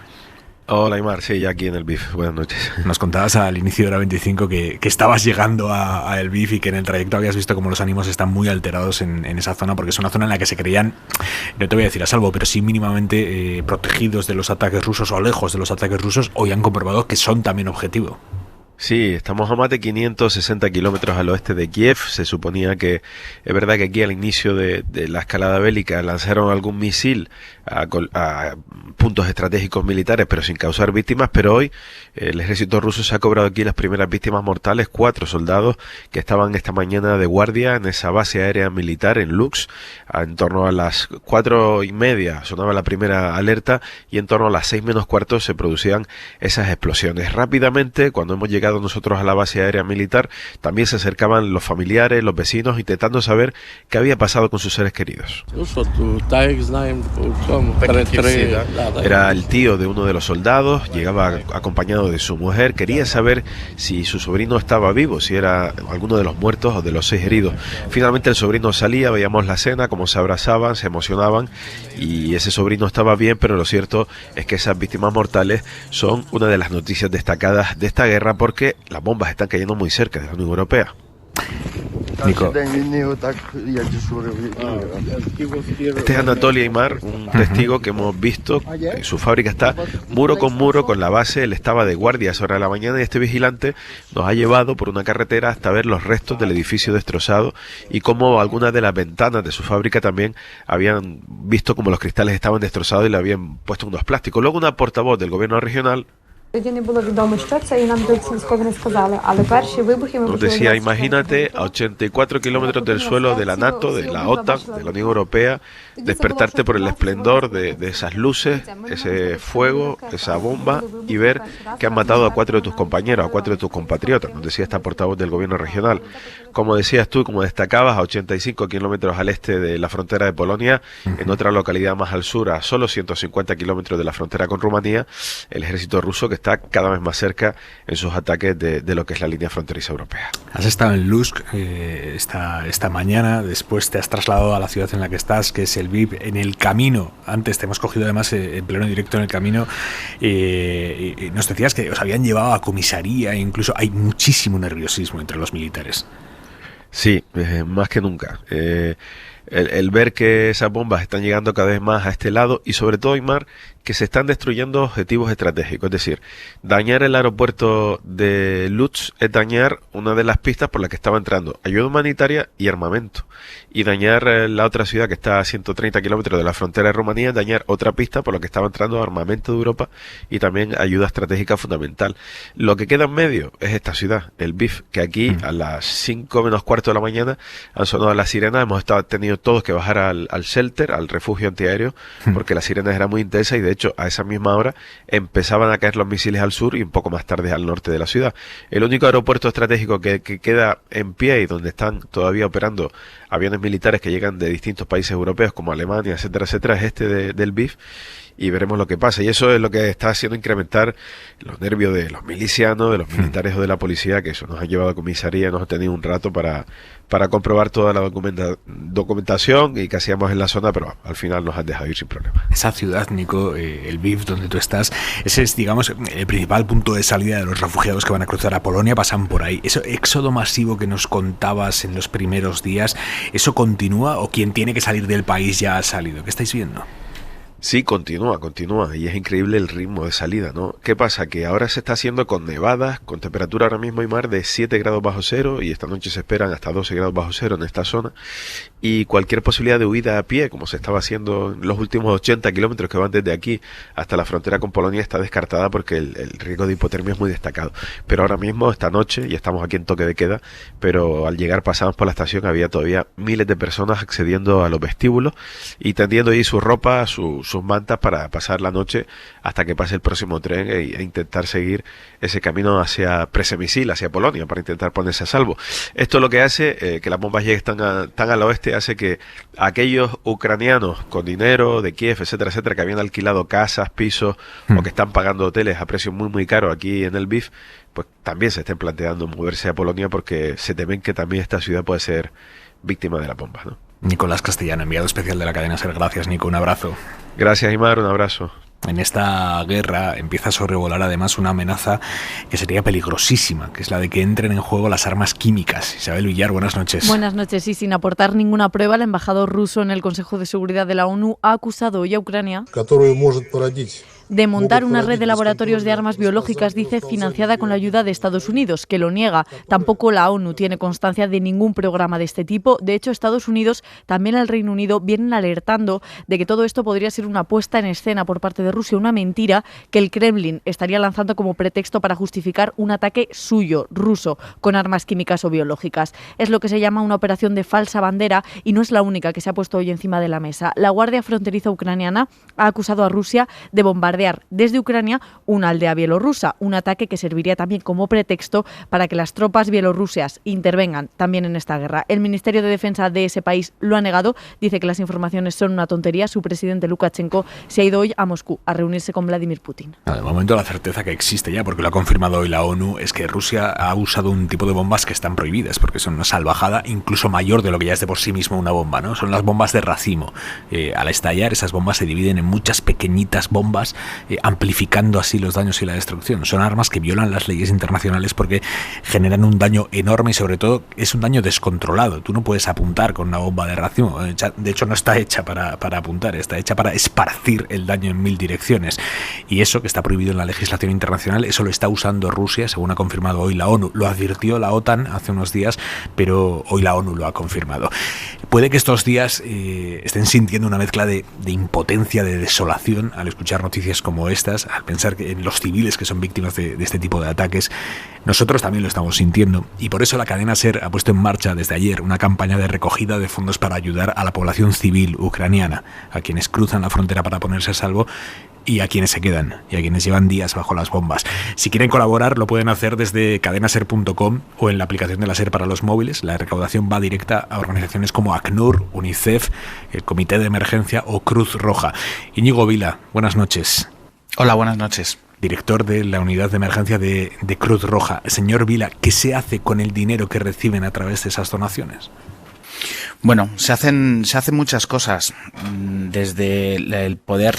Hola, Aymar, sí, ya aquí en el BIF. Buenas noches. Nos contabas al inicio de la 25 que estabas llegando a el BIF y que en el trayecto habías visto cómo los ánimos están muy alterados en esa zona, porque es una zona en la que se creían, no te voy a decir a salvo, pero sí mínimamente protegidos de los ataques rusos o lejos de los ataques rusos. Hoy han comprobado que son también objetivo. Sí, estamos a más de 560 kilómetros al oeste de Kiev. Se suponía que, es verdad que aquí al inicio de la escalada bélica lanzaron algún misil a puntos estratégicos militares, pero sin causar víctimas. Pero hoy el ejército ruso se ha cobrado aquí las primeras víctimas mortales, 4 soldados que estaban esta mañana de guardia en esa base aérea militar en Lutsk. En torno a las 4:30 sonaba la primera alerta, y en torno a las 6 menos cuarto se producían esas explosiones. Rápidamente, cuando hemos llegado nosotros a la base aérea militar, también se acercaban los familiares, los vecinos, intentando saber qué había pasado con sus seres queridos. Era el tío de uno de los soldados, llegaba acompañado de su mujer, quería saber si su sobrino estaba vivo, si era alguno de los muertos o de los 6 heridos. Finalmente el sobrino salía, veíamos la escena, cómo se abrazaban, se emocionaban, y ese sobrino estaba bien, pero lo cierto es que esas víctimas mortales son una de las noticias destacadas de esta guerra, porque las bombas están cayendo muy cerca de la Unión Europea. Nico. Este es Anatoly Aymar, un testigo que hemos visto. En su fábrica está muro con muro con la base. Él estaba de guardia a esa hora de la mañana y este vigilante nos ha llevado por una carretera hasta ver los restos del edificio destrozado y cómo algunas de las ventanas de su fábrica también habían visto como los cristales estaban destrozados y le habían puesto unos plásticos. Luego una portavoz del gobierno regional nos decía, imagínate a 84 kilómetros del suelo de la NATO, de la OTAN, de la Unión Europea, despertarte por el esplendor de esas luces, ese fuego, esa bomba y ver que han matado a 4 de tus compañeros, a 4 de tus compatriotas, nos decía esta portavoz del gobierno regional. Como decías tú, como destacabas, a 85 kilómetros al este de la frontera de Polonia, en otra localidad más al sur, a solo 150 kilómetros de la frontera con Rumanía, el ejército ruso que está cada vez más cerca en sus ataques de lo que es la línea fronteriza europea. Has estado en Lutsk esta mañana, después te has trasladado a la ciudad en la que estás, que es Lviv, en el camino. Antes te hemos cogido además en pleno directo en el camino y nos decías que os habían llevado a comisaría, incluso hay muchísimo nerviosismo entre los militares. Sí, más que nunca. El ver que esas bombas están llegando cada vez más a este lado y sobre todo, Aymar, que se están destruyendo objetivos estratégicos. Es decir, dañar el aeropuerto de Lutsk es dañar una de las pistas por las que estaba entrando ayuda humanitaria y armamento. Y dañar la otra ciudad que está a 130 kilómetros de la frontera de Rumanía es dañar otra pista por la que estaba entrando armamento de Europa y también ayuda estratégica fundamental. Lo que queda en medio es esta ciudad, Lviv, que aquí a las 5 menos cuarto de la mañana han sonado las sirenas. Hemos tenido todos que bajar al shelter, al refugio antiaéreo, porque las sirenas eran muy intensas y de hecho a esa misma hora empezaban a caer los misiles al sur y un poco más tarde al norte de la ciudad. El único aeropuerto estratégico que queda en pie y donde están todavía operando aviones militares que llegan de distintos países europeos como Alemania, etcétera, etcétera, es este de Lviv. Y veremos lo que pasa. Y eso es lo que está haciendo incrementar los nervios de los milicianos, de los militares o de la policía, que eso nos ha llevado a comisaría, nos ha tenido un rato para comprobar toda la documentación y que hacíamos en la zona, pero al final nos han dejado ir sin problema. Esa ciudad, Nico, Lviv, donde tú estás, ese es, digamos, el principal punto de salida de los refugiados que van a cruzar a Polonia, pasan por ahí. Ese éxodo masivo que nos contabas en los primeros días, ¿eso continúa o quien tiene que salir del país ya ha salido? ¿Qué estáis viendo? Sí, continúa, y es increíble el ritmo de salida, ¿no? ¿Qué pasa? Que ahora se está haciendo con nevadas, con temperatura ahora mismo, Aymar, de 7 grados bajo cero y esta noche se esperan hasta 12 grados bajo cero en esta zona y cualquier posibilidad de huida a pie, como se estaba haciendo en los últimos 80 kilómetros que van desde aquí hasta la frontera con Polonia, está descartada porque el riesgo de hipotermia es muy destacado. Pero ahora mismo, esta noche, y estamos aquí en toque de queda, pero al llegar pasamos por la estación, había todavía miles de personas accediendo a los vestíbulos y tendiendo ahí su ropa, sus mantas para pasar la noche hasta que pase el próximo tren e intentar seguir ese camino hacia Przemyśl, hacia Polonia, para intentar ponerse a salvo. Esto lo que hace que las bombas lleguen tan al oeste, hace que aquellos ucranianos con dinero de Kiev, etcétera, etcétera, que habían alquilado casas, pisos o que están pagando hoteles a precios muy, muy caros aquí en Lviv, pues también se estén planteando moverse a Polonia porque se temen que también esta ciudad puede ser víctima de las bombas, ¿no? Nicolás Castellano, enviado especial de la cadena SER. Gracias, Nico, un abrazo. Gracias, Aymar, un abrazo. En esta guerra empieza a sobrevolar además una amenaza que sería peligrosísima, que es la de que entren en juego las armas químicas. Isabel Villar, buenas noches. Buenas noches. Y sin aportar ninguna prueba, el embajador ruso en el Consejo de Seguridad de la ONU ha acusado hoy a Ucrania de montar una red de laboratorios de armas biológicas, dice, financiada con la ayuda de Estados Unidos, que lo niega. Tampoco la ONU tiene constancia de ningún programa de este tipo. De hecho, Estados Unidos, también el Reino Unido, vienen alertando de que todo esto podría ser una puesta en escena por parte de Rusia, una mentira que el Kremlin estaría lanzando como pretexto para justificar un ataque suyo, ruso, con armas químicas o biológicas. Es lo que se llama una operación de falsa bandera y no es la única que se ha puesto hoy encima de la mesa. La Guardia Fronteriza ucraniana ha acusado a Rusia de bombardear desde Ucrania una aldea bielorrusa, un ataque que serviría también como pretexto para que las tropas bielorrusas intervengan también en esta guerra. El Ministerio de Defensa de ese país lo ha negado, dice que las informaciones son una tontería. Su presidente Lukashenko se ha ido hoy a Moscú a reunirse con Vladimir Putin. De momento la certeza que existe ya, porque lo ha confirmado hoy la ONU, es que Rusia ha usado un tipo de bombas que están prohibidas, porque son una salvajada incluso mayor de lo que ya es de por sí mismo una bomba, ¿no? Son las bombas de racimo. Al estallar, esas bombas se dividen en muchas pequeñitas bombas amplificando así los daños y la destrucción. Son armas que violan las leyes internacionales porque generan un daño enorme y sobre todo es un daño descontrolado. Tú no puedes apuntar con una bomba de racimo. De hecho no está hecha para apuntar, está hecha para esparcir el daño en 1000 direcciones. Y eso, que está prohibido en la legislación internacional, eso lo está usando Rusia, según ha confirmado hoy la ONU. Lo advirtió la OTAN hace unos días, pero hoy la ONU lo ha confirmado. Puede que estos días estén sintiendo una mezcla de impotencia, de desolación al escuchar noticias como estas, al pensar que en los civiles que son víctimas de este tipo de ataques. Nosotros también lo estamos sintiendo y por eso la cadena SER ha puesto en marcha desde ayer una campaña de recogida de fondos para ayudar a la población civil ucraniana, a quienes cruzan la frontera para ponerse a salvo y a quienes se quedan y a quienes llevan días bajo las bombas. Si quieren colaborar lo pueden hacer desde cadenaser.com o en la aplicación de la SER para los móviles. La recaudación va directa a organizaciones como ACNUR, UNICEF, el Comité de Emergencia o Cruz Roja. Íñigo Vila, buenas noches. Hola, buenas noches. Director de la unidad de emergencia de Cruz Roja. Señor Vila, ¿qué se hace con el dinero que reciben a través de esas donaciones? Bueno, se hacen muchas cosas, desde el poder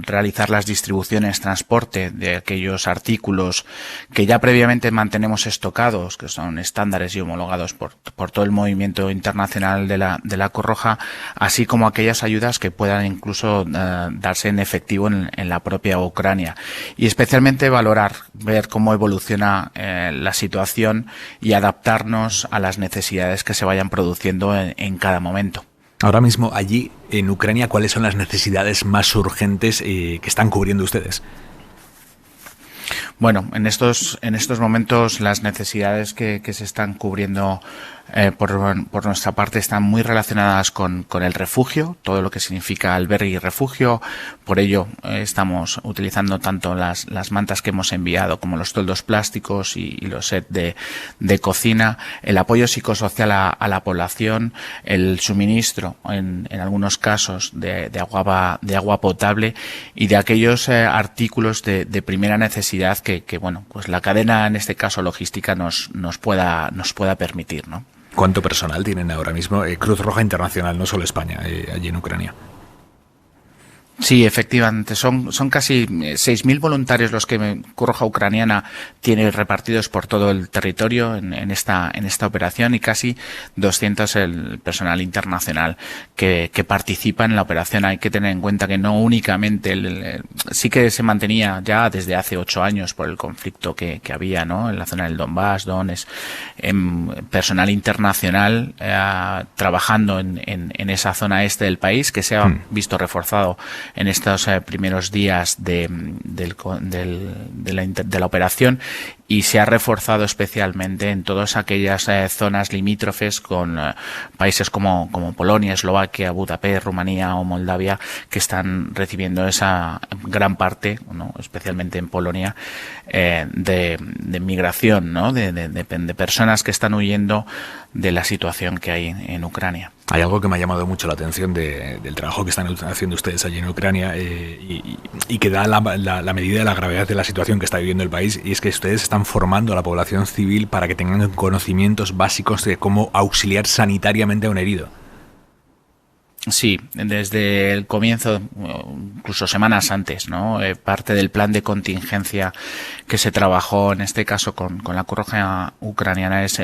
realizar las distribuciones, transporte de aquellos artículos que ya previamente mantenemos estocados, que son estándares y homologados por todo el movimiento internacional de la Cruz Roja, así como aquellas ayudas que puedan incluso darse en efectivo en la propia Ucrania. Y especialmente ver cómo evoluciona la situación y adaptarnos a las necesidades que se vayan produciendo en cada momento. Ahora mismo allí en Ucrania, ¿cuáles son las necesidades más urgentes que están cubriendo ustedes? Bueno, en estos momentos las necesidades que se están cubriendo por nuestra parte están muy relacionadas con el refugio, todo lo que significa albergue y refugio. Por ello estamos utilizando tanto las mantas que hemos enviado como los toldos plásticos y los sets de cocina, el apoyo psicosocial a la población, el suministro en algunos casos de agua potable y de aquellos artículos de primera necesidad que bueno, pues la cadena, en este caso logística, nos pueda permitir, ¿no? ¿Cuánto personal tienen ahora mismo Cruz Roja Internacional, no solo España, allí en Ucrania? Sí, efectivamente, son casi 6.000 voluntarios los que Cruz Roja Ucraniana tiene repartidos por todo el territorio en esta operación y casi 200 el personal internacional que participa en la operación. Hay que tener en cuenta que no únicamente sí que se mantenía ya desde hace 8 años por el conflicto que había, ¿no?, en la zona del Donbass, Donetsk, personal internacional trabajando en esa zona este del país, que se ha visto reforzado en estos primeros días de la operación, y se ha reforzado especialmente en todas aquellas zonas limítrofes con países como Polonia, Eslovaquia, Budapest, Rumanía o Moldavia, que están recibiendo esa gran parte, ¿no?, especialmente en Polonia, de migración, ¿no?, de personas que están huyendo de la situación que hay en Ucrania. Hay algo que me ha llamado mucho la atención del trabajo que están haciendo ustedes allí en Ucrania y que da la medida de la gravedad de la situación que está viviendo el país, y es que ustedes están formando a la población civil para que tengan conocimientos básicos de cómo auxiliar sanitariamente a un herido. Sí, desde el comienzo, incluso semanas antes, ¿no? Parte del plan de contingencia que se trabajó, en este caso con la Cruz Roja Ucraniana, es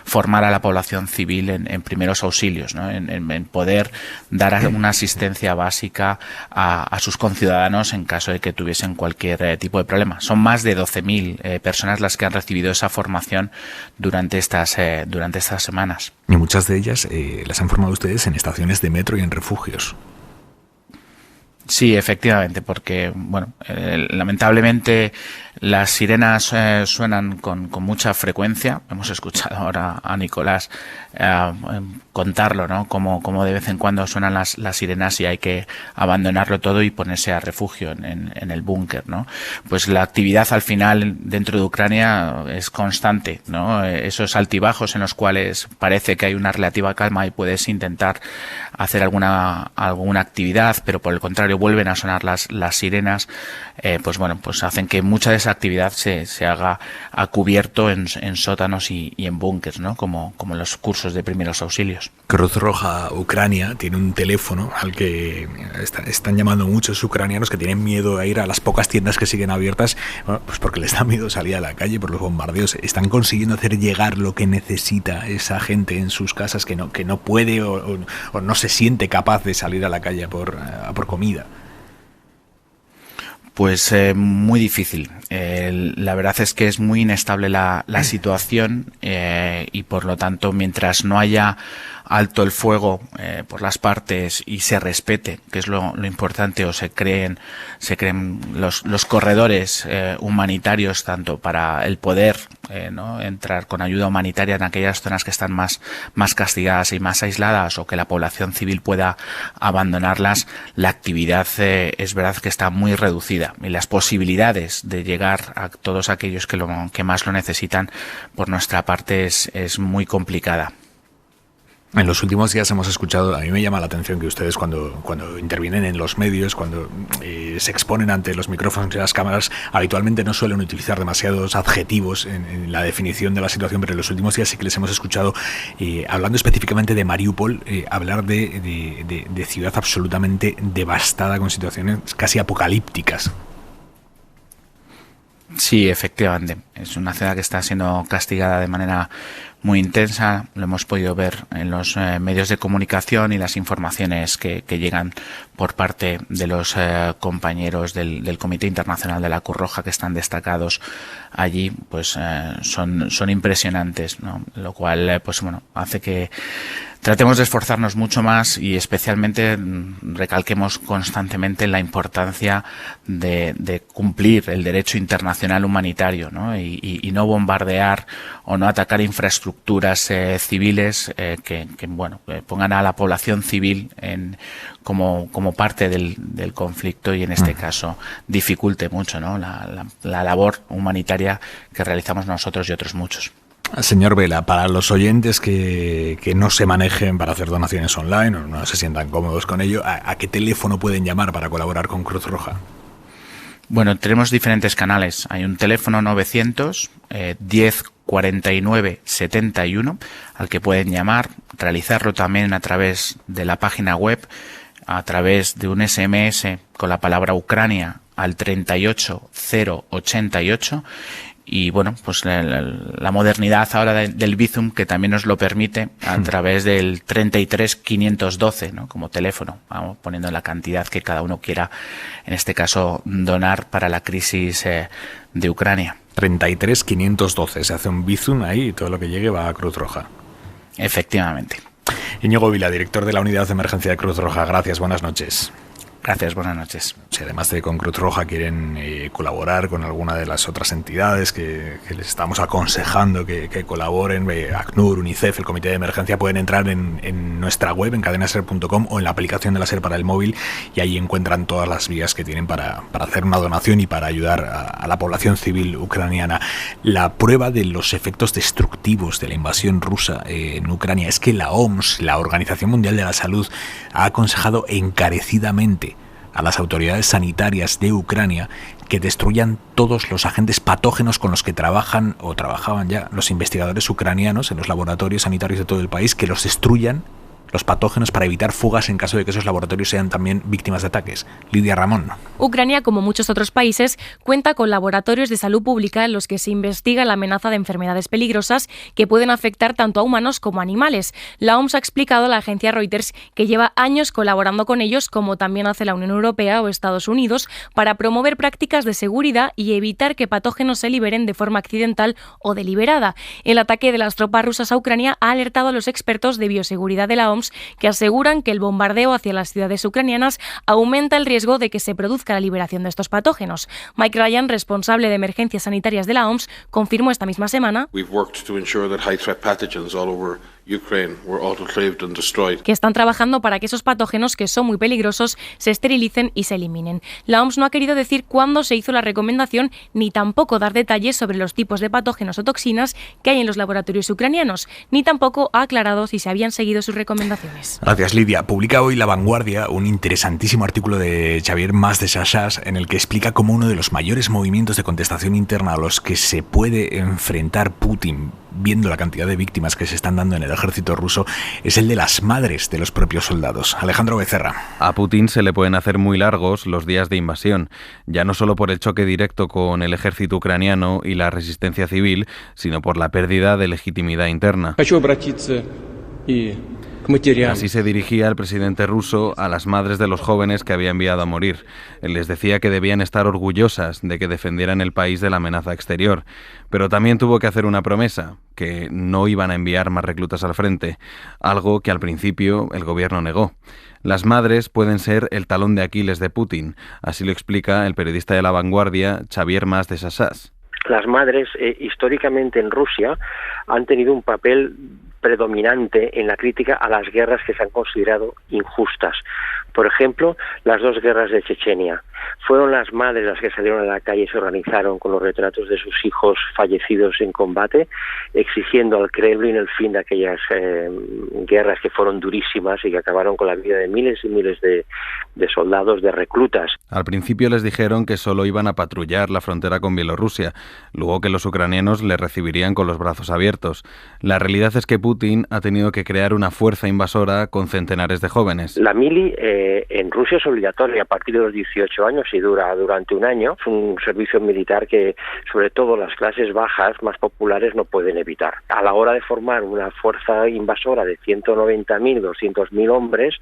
formar a la población civil en primeros auxilios, ¿no?, en poder dar una asistencia básica a sus conciudadanos en caso de que tuviesen cualquier tipo de problema. Son más de 12.000 personas las que han recibido esa formación durante estas semanas. Y muchas de ellas las han formado ustedes en estaciones de metro y en refugios. Sí, efectivamente, porque bueno, lamentablemente las sirenas suenan con mucha frecuencia. Hemos escuchado ahora a Nicolás contarlo, ¿no?, como de vez en cuando suenan las sirenas y hay que abandonarlo todo y ponerse a refugio en el búnker, ¿no? Pues la actividad al final dentro de Ucrania es constante, ¿no? Esos altibajos en los cuales parece que hay una relativa calma y puedes intentar hacer alguna actividad, pero por el contrario vuelven a sonar las sirenas, pues bueno, pues hacen que mucha de esa esa actividad se haga a cubierto en sótanos y en búnkers, ¿no? Como en los cursos de primeros auxilios. Cruz Roja Ucrania tiene un teléfono al que están llamando muchos ucranianos que tienen miedo a ir a las pocas tiendas que siguen abiertas, bueno, pues porque les da miedo salir a la calle por los bombardeos. Están consiguiendo hacer llegar lo que necesita esa gente en sus casas que no puede o no se siente capaz de salir a la calle por comida. Pues muy difícil. La verdad es que es muy inestable la situación y por lo tanto, mientras no haya alto el fuego por las partes y se respete, que es lo importante, o se creen los corredores humanitarios, tanto para el poder ¿no? entrar con ayuda humanitaria en aquellas zonas que están más castigadas y más aisladas, o que la población civil pueda abandonarlas, la actividad es verdad que está muy reducida, y las posibilidades de llegar a todos aquellos que más lo necesitan por nuestra parte es muy complicada. En los últimos días hemos escuchado, a mí me llama la atención que ustedes cuando intervienen en los medios, cuando se exponen ante los micrófonos y las cámaras, habitualmente no suelen utilizar demasiados adjetivos en la definición de la situación, pero en los últimos días sí que les hemos escuchado, hablando específicamente de Mariupol, hablar de ciudad absolutamente devastada, con situaciones casi apocalípticas. Sí, efectivamente. Es una ciudad que está siendo castigada de manera muy intensa. Lo hemos podido ver en los medios de comunicación y las informaciones que llegan por parte de los compañeros del Comité Internacional de la Cruz Roja, que están destacados allí, pues son impresionantes, ¿no? Lo cual pues bueno, hace que tratemos de esforzarnos mucho más y especialmente recalquemos constantemente la importancia de cumplir el derecho internacional humanitario, ¿no? Y no bombardear o no atacar infraestructuras civiles que pongan a la población civil como parte del conflicto, y en este caso dificulte mucho, ¿no? la labor humanitaria que realizamos nosotros y otros muchos. Señor Vela, para los oyentes que no se manejen para hacer donaciones online o no se sientan cómodos con ello, ¿a qué teléfono pueden llamar para colaborar con Cruz Roja? Bueno, tenemos diferentes canales. Hay un teléfono 900 10 49 71 al que pueden llamar, realizarlo también a través de la página web, a través de un SMS con la palabra Ucrania al 38088. Y bueno, pues la modernidad ahora del Bizum, que también nos lo permite a través del 33512, ¿no? Como teléfono, vamos poniendo la cantidad que cada uno quiera, en este caso, donar para la crisis de Ucrania. 33512, se hace un Bizum ahí y todo lo que llegue va a Cruz Roja. Efectivamente. Íñigo Vila, director de la Unidad de Emergencia de Cruz Roja. Gracias, buenas noches. Gracias, buenas noches. Si además de con Cruz Roja quieren colaborar con alguna de las otras entidades que les estamos aconsejando que colaboren, ACNUR, UNICEF, el Comité de Emergencia, pueden entrar en nuestra web, en cadenaser.com, o en la aplicación de la SER para el móvil, y ahí encuentran todas las vías que tienen para hacer una donación y para ayudar a la población civil ucraniana. La prueba de los efectos destructivos de la invasión rusa en Ucrania es que la OMS, la Organización Mundial de la Salud, ha aconsejado encarecidamente a las autoridades sanitarias de Ucrania que destruyan todos los agentes patógenos con los que trabajan o trabajaban ya los investigadores ucranianos en los laboratorios sanitarios de todo el país, que los destruyan, los patógenos, para evitar fugas en caso de que esos laboratorios sean también víctimas de ataques. Lidia Ramón. Ucrania, como muchos otros países, cuenta con laboratorios de salud pública en los que se investiga la amenaza de enfermedades peligrosas que pueden afectar tanto a humanos como a animales. La OMS ha explicado a la agencia Reuters que lleva años colaborando con ellos, como también hace la Unión Europea o Estados Unidos, para promover prácticas de seguridad y evitar que patógenos se liberen de forma accidental o deliberada. El ataque de las tropas rusas a Ucrania ha alertado a los expertos de bioseguridad de la OMS, que aseguran que el bombardeo hacia las ciudades ucranianas aumenta el riesgo de que se produzca la liberación de estos patógenos. Mike Ryan, responsable de emergencias sanitarias de la OMS, confirmó esta misma semana que están trabajando para que esos patógenos, que son muy peligrosos, se esterilicen y se eliminen. La OMS no ha querido decir cuándo se hizo la recomendación ni tampoco dar detalles sobre los tipos de patógenos o toxinas que hay en los laboratorios ucranianos, ni tampoco ha aclarado si se habían seguido sus recomendaciones. Gracias, Lidia. Publica hoy La Vanguardia un interesantísimo artículo de Xavier Mas de Sachas en el que explica cómo uno de los mayores movimientos de contestación interna a los que se puede enfrentar Putin, viendo la cantidad de víctimas que se están dando en el ejército ruso, es el de las madres de los propios soldados. Alejandro Becerra. A Putin se le pueden hacer muy largos los días de invasión, ya no solo por el choque directo con el ejército ucraniano y la resistencia civil, sino por la pérdida de legitimidad interna. Así se dirigía el presidente ruso a las madres de los jóvenes que había enviado a morir. Les decía que debían estar orgullosas de que defendieran el país de la amenaza exterior, pero también tuvo que hacer una promesa, que no iban a enviar más reclutas al frente, algo que al principio el gobierno negó. Las madres pueden ser el talón de Aquiles de Putin, así lo explica el periodista de La Vanguardia, Xavier Mas de Sachas. Las madres, históricamente en Rusia, han tenido un papel predominante en la crítica a las guerras que se han considerado injustas. Por ejemplo, las dos guerras de Chechenia. Fueron las madres las que salieron a la calle y se organizaron con los retratos de sus hijos fallecidos en combate, exigiendo al Kremlin el fin de aquellas guerras que fueron durísimas y que acabaron con la vida de miles y miles de soldados, de reclutas. Al principio les dijeron que solo iban a patrullar la frontera con Bielorrusia, luego que los ucranianos les recibirían con los brazos abiertos. La realidad es que Putin ha tenido que crear una fuerza invasora con centenares de jóvenes. La mili en Rusia es obligatoria a partir de los 18 años y dura durante un año. Es un servicio militar que, sobre todo las clases bajas, más populares, no pueden evitar. A la hora de formar una fuerza invasora de 190.000, 200.000 hombres,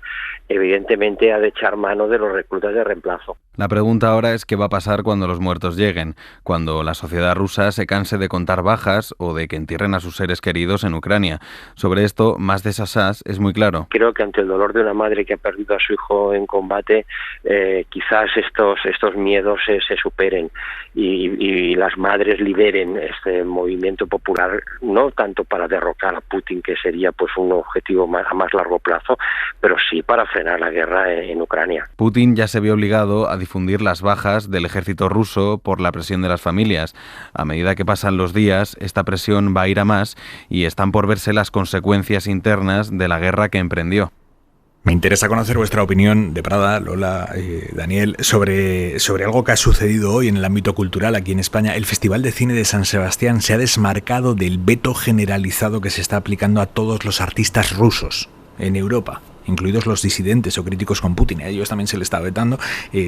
evidentemente ha de echar mano de los reclutas de reemplazo. La pregunta ahora es qué va a pasar cuando los muertos lleguen, cuando la sociedad rusa se canse de contar bajas o de que entierren a sus seres queridos en Ucrania. Sobre esto, Mas de Sachas es muy claro. Creo que ante el dolor de una madre que ha perdido a su hijo en combate, quizás estos miedos se superen y las madres lideren este movimiento popular, no tanto para derrocar a Putin, que sería pues un objetivo a más largo plazo, pero sí para frenar la guerra en Ucrania. Putin ya se vio obligado a difundir las bajas del ejército ruso por la presión de las familias. A medida que pasan los días, esta presión va a ir a más y están por verse las consecuencias internas de la guerra que emprendió. Me interesa conocer vuestra opinión, de Prada, Lola, Daniel, sobre algo que ha sucedido hoy en el ámbito cultural aquí en España. El Festival de Cine de San Sebastián se ha desmarcado del veto generalizado que se está aplicando a todos los artistas rusos en Europa, incluidos los disidentes o críticos con Putin. A ellos también se les está vetando.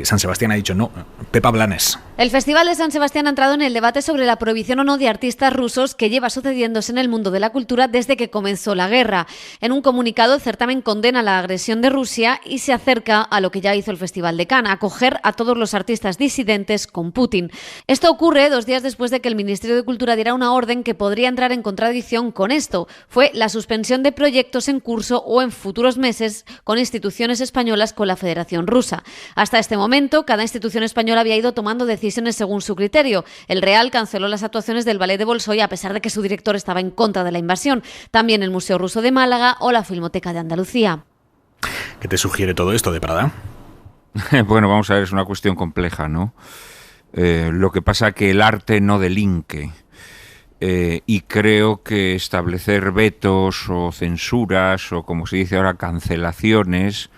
San Sebastián ha dicho no. Pepa Blanes. El Festival de San Sebastián ha entrado en el debate sobre la prohibición o no de artistas rusos que lleva sucediéndose en el mundo de la cultura desde que comenzó la guerra. En un comunicado, el certamen condena la agresión de Rusia y se acerca a lo que ya hizo el Festival de Cannes, acoger a todos los artistas disidentes con Putin. Esto ocurre 2 días después de que el Ministerio de Cultura diera una orden que podría entrar en contradicción con esto. Fue la suspensión de proyectos en curso o en futuros meses con instituciones españolas con la Federación Rusa. Hasta este momento, cada institución española había ido tomando decisiones según su criterio. El Real canceló las actuaciones del Ballet de Bolshoi a pesar de que su director estaba en contra de la invasión. También el Museo Ruso de Málaga o la Filmoteca de Andalucía. ¿Qué te sugiere todo esto, de Prada? Bueno, vamos a ver, es una cuestión compleja, ¿no? Lo que pasa es que el arte no delinque. Y creo que establecer vetos o censuras o, como se dice ahora, cancelaciones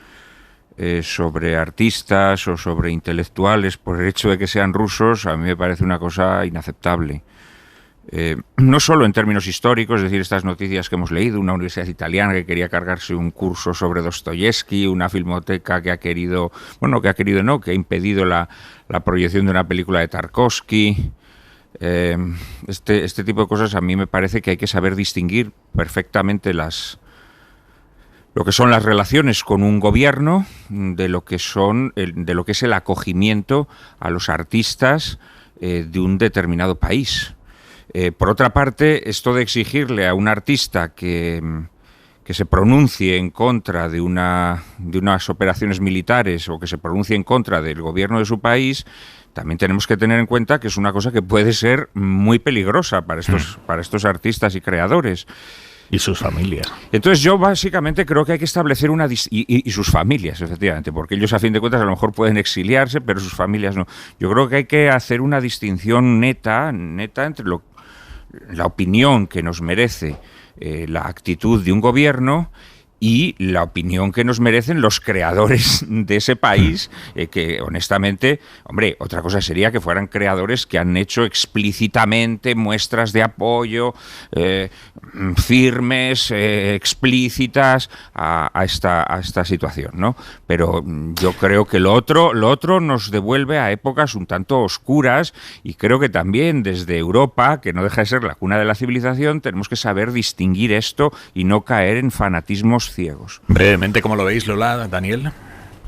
sobre artistas o sobre intelectuales por el hecho de que sean rusos, a mí me parece una cosa inaceptable. No solo en términos históricos, es decir, estas noticias que hemos leído, una universidad italiana que quería cargarse un curso sobre Dostoyevsky, una filmoteca que ha impedido la proyección de una película de Tarkovsky. Este tipo de cosas a mí me parece que hay que saber distinguir perfectamente lo que son las relaciones con un gobierno de lo que es el acogimiento a los artistas de un determinado país. Por otra parte, esto de exigirle a un artista que se pronuncie en contra de unas operaciones militares o que se pronuncie en contra del gobierno de su país, también tenemos que tener en cuenta que es una cosa que puede ser muy peligrosa para estos artistas y creadores. Y sus familias. Entonces yo básicamente creo que hay que establecer y sus familias, efectivamente, porque ellos a fin de cuentas a lo mejor pueden exiliarse, pero sus familias no. Yo creo que hay que hacer una distinción neta entre la opinión que nos merece la actitud de un gobierno y la opinión que nos merecen los creadores de ese país, que honestamente, hombre, otra cosa sería que fueran creadores que han hecho explícitamente muestras de apoyo firmes, explícitas a esta situación, ¿no? Pero yo creo que lo otro nos devuelve a épocas un tanto oscuras, y creo que también desde Europa, que no deja de ser la cuna de la civilización, tenemos que saber distinguir esto y no caer en fanatismos ciegos. Brevemente, ¿cómo lo veis, Lola, Daniel?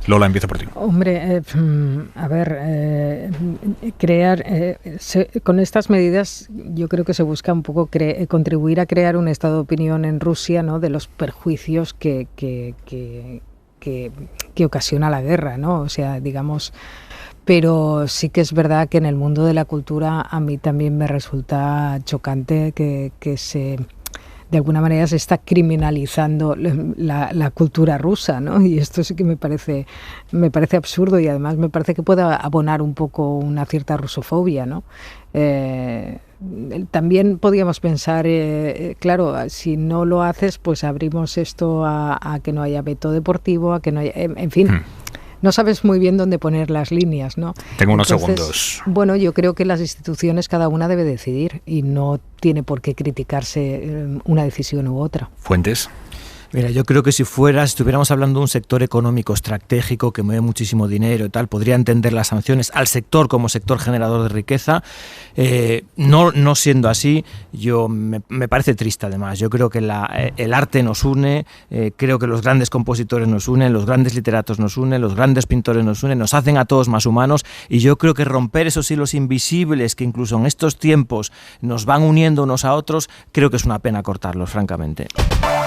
Lola, empiezo por ti. Hombre, a ver, con estas medidas yo creo que se busca un poco contribuir a crear un estado de opinión en Rusia, ¿no?, de los perjuicios que ocasiona la guerra, ¿no? O sea, digamos... Pero sí que es verdad que en el mundo de la cultura a mí también me resulta chocante que de alguna manera se está criminalizando la cultura rusa, ¿no? Y esto sí que me parece absurdo, y además me parece que puede abonar un poco una cierta rusofobia, ¿no? También podríamos pensar, claro, si no lo haces, pues abrimos esto a que no haya veto deportivo, a que no haya, en fin. No sabes muy bien dónde poner las líneas, ¿no? Tengo unos segundos. Bueno, yo creo que las instituciones cada una debe decidir y no tiene por qué criticarse una decisión u otra. ¿Fuentes? Mira, yo creo que si estuviéramos hablando de un sector económico estratégico que mueve muchísimo dinero y tal, podría entender las sanciones al sector como sector generador de riqueza. No siendo así, me parece triste además. Yo creo que el arte nos une, creo que los grandes compositores nos unen, los grandes literatos nos unen, los grandes pintores nos unen, nos hacen a todos más humanos, y yo creo que romper esos hilos invisibles que incluso en estos tiempos nos van uniendo unos a otros, creo que es una pena cortarlos, francamente.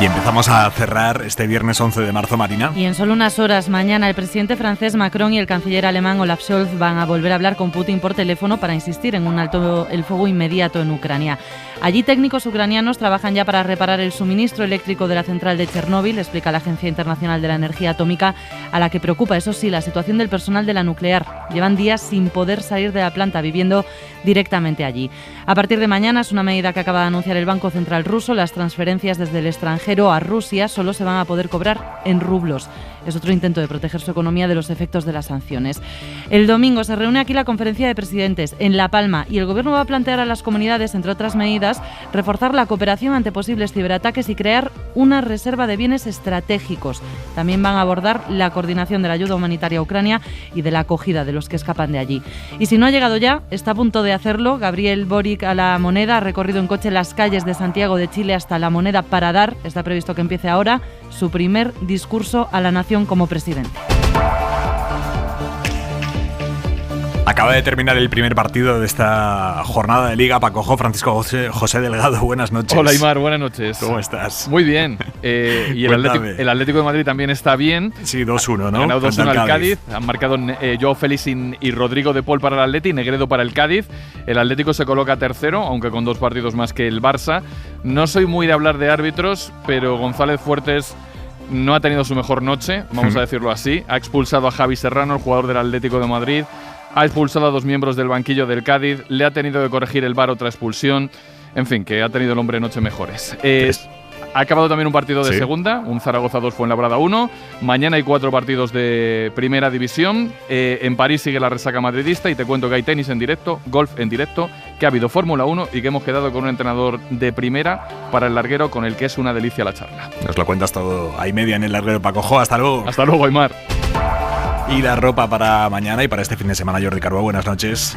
Y empezamos a cerrar este viernes 11 de marzo, Marina. Y en solo unas horas, mañana, el presidente francés Macron y el canciller alemán Olaf Scholz van a volver a hablar con Putin por teléfono para insistir en un alto el fuego inmediato en Ucrania. Allí técnicos ucranianos trabajan ya para reparar el suministro eléctrico de la central de Chernóbil, explica la Agencia Internacional de la Energía Atómica, a la que preocupa, eso sí, la situación del personal de la nuclear. Llevan días sin poder salir de la planta, viviendo directamente allí. A partir de mañana, es una medida que acaba de anunciar el Banco Central ruso, las transferencias desde el extranjero a Rusia solo se van a poder cobrar en rublos. Es otro intento de proteger su economía de los efectos de las sanciones. El domingo se reúne aquí la Conferencia de Presidentes en La Palma, y el Gobierno va a plantear a las comunidades, entre otras medidas, reforzar la cooperación ante posibles ciberataques y crear una reserva de bienes estratégicos. También van a abordar la coordinación de la ayuda humanitaria a Ucrania y de la acogida de los que escapan de allí. Y si no ha llegado ya, está a punto de hacerlo. Gabriel Boric a La Moneda ha recorrido en coche las calles de Santiago de Chile hasta La Moneda para dar, está previsto que empiece ahora, su primer discurso a la nación como presidente. Acaba de terminar el primer partido de esta jornada de Liga. Pacojo, Francisco José Delgado, buenas noches. Hola, Aimar, buenas noches. ¿Cómo estás? Muy bien. Y el Atlético de Madrid también está bien. Sí, 2-1, ¿no? Ha ganado 2-1 al Cádiz. Han marcado Joao Félix y Rodrigo de Paul para el Atleti, Negredo para el Cádiz. El Atlético se coloca tercero, aunque con 2 partidos más que el Barça. No soy muy de hablar de árbitros, pero González Fuertes no ha tenido su mejor noche, vamos a decirlo así. Ha expulsado a Javi Serrano, el jugador del Atlético de Madrid. Ha expulsado a 2 miembros del banquillo del Cádiz. Le ha tenido que corregir el VAR otra expulsión. En fin, que ha tenido el hombre noche mejores. Ha acabado también un partido de segunda, un Zaragoza 2, Fuenlabrada 1. Mañana hay 4 partidos de primera división. En París sigue la resaca madridista, y te cuento que hay tenis en directo, golf en directo, que ha habido Fórmula 1 y que hemos quedado con un entrenador de primera para el larguero, con el que es una delicia la charla. Nos lo cuentas todo. Hay media en el larguero, Pacojo. Hasta luego. Hasta luego, Aimar. Y la ropa para mañana y para este fin de semana, Jordi Carbó, buenas noches.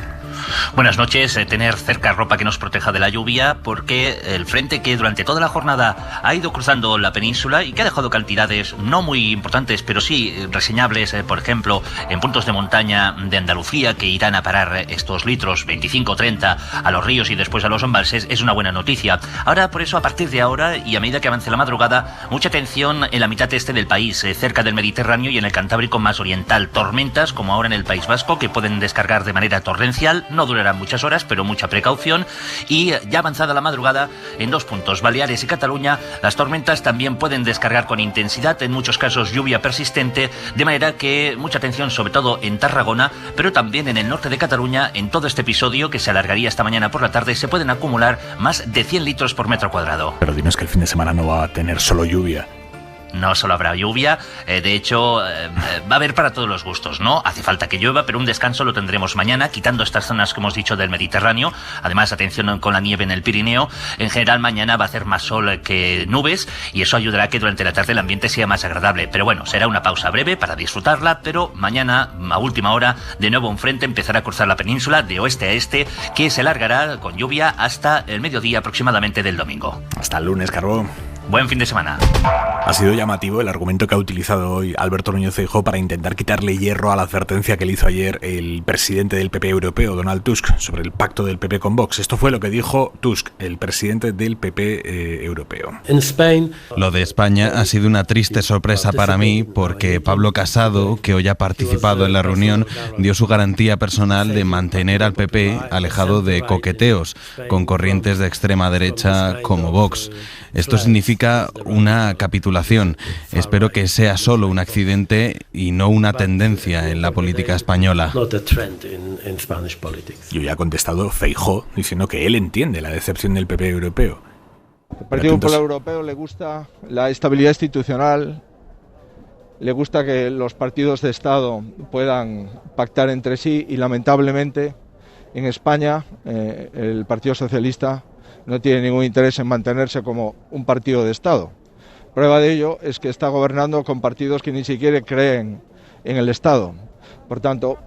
Buenas noches. Tener cerca ropa que nos proteja de la lluvia, porque el frente que durante toda la jornada ha ido cruzando la península y que ha dejado cantidades no muy importantes, pero sí reseñables, por ejemplo, en puntos de montaña de Andalucía, que irán a parar estos litros, 25 o 30, a los ríos y después a los embalses, es una buena noticia. Ahora, por eso, a partir de ahora y a medida que avance la madrugada, mucha atención en la mitad este del país, cerca del Mediterráneo y en el Cantábrico más oriental. ocasional tormentas, como ahora en el País Vasco, que pueden descargar de manera torrencial, no durarán muchas horas, pero mucha precaución. Y ya avanzada la madrugada, en 2 puntos, Baleares y Cataluña, las tormentas también pueden descargar con intensidad, en muchos casos lluvia persistente, de manera que mucha atención sobre todo en Tarragona, pero también en el norte de Cataluña. En todo este episodio, que se alargaría esta mañana por la tarde, se pueden acumular más de 100 litros por metro cuadrado. Pero dinos que el fin de semana no va a tener solo lluvia. No solo habrá lluvia, de hecho va a haber para todos los gustos, ¿no? Hace falta que llueva, pero un descanso lo tendremos mañana, quitando estas zonas que hemos dicho del Mediterráneo. Además, atención con la nieve en el Pirineo. En general, mañana va a hacer más sol que nubes y eso ayudará a que durante la tarde el ambiente sea más agradable. Pero bueno, será una pausa breve para disfrutarla, pero mañana, a última hora, de nuevo un frente empezará a cruzar la península de oeste a este, que se alargará con lluvia hasta el mediodía aproximadamente del domingo. Hasta el lunes, Carbó. Buen fin de semana. Ha sido llamativo el argumento que ha utilizado hoy Alberto Núñez Feijóo para intentar quitarle hierro a la advertencia que le hizo ayer el presidente del PP europeo, Donald Tusk, sobre el pacto del PP con Vox. Esto fue lo que dijo Tusk, el presidente del PP europeo. Lo de España ha sido una triste sorpresa para mí porque Pablo Casado, que hoy ha participado en la reunión, dio su garantía personal de mantener al PP alejado de coqueteos con corrientes de extrema derecha como Vox. Esto significa una capitulación. Espero que sea solo un accidente y no una tendencia en la política española. Y hoy ha contestado Feijóo diciendo que él entiende la decepción del PP europeo. El Partido Popular Europeo le gusta la estabilidad institucional, le gusta que los partidos de Estado puedan pactar entre sí y lamentablemente en España el Partido Socialista no tiene ningún interés en mantenerse como un partido de Estado. Prueba de ello es que está gobernando con partidos que ni siquiera creen en el Estado. Por tanto,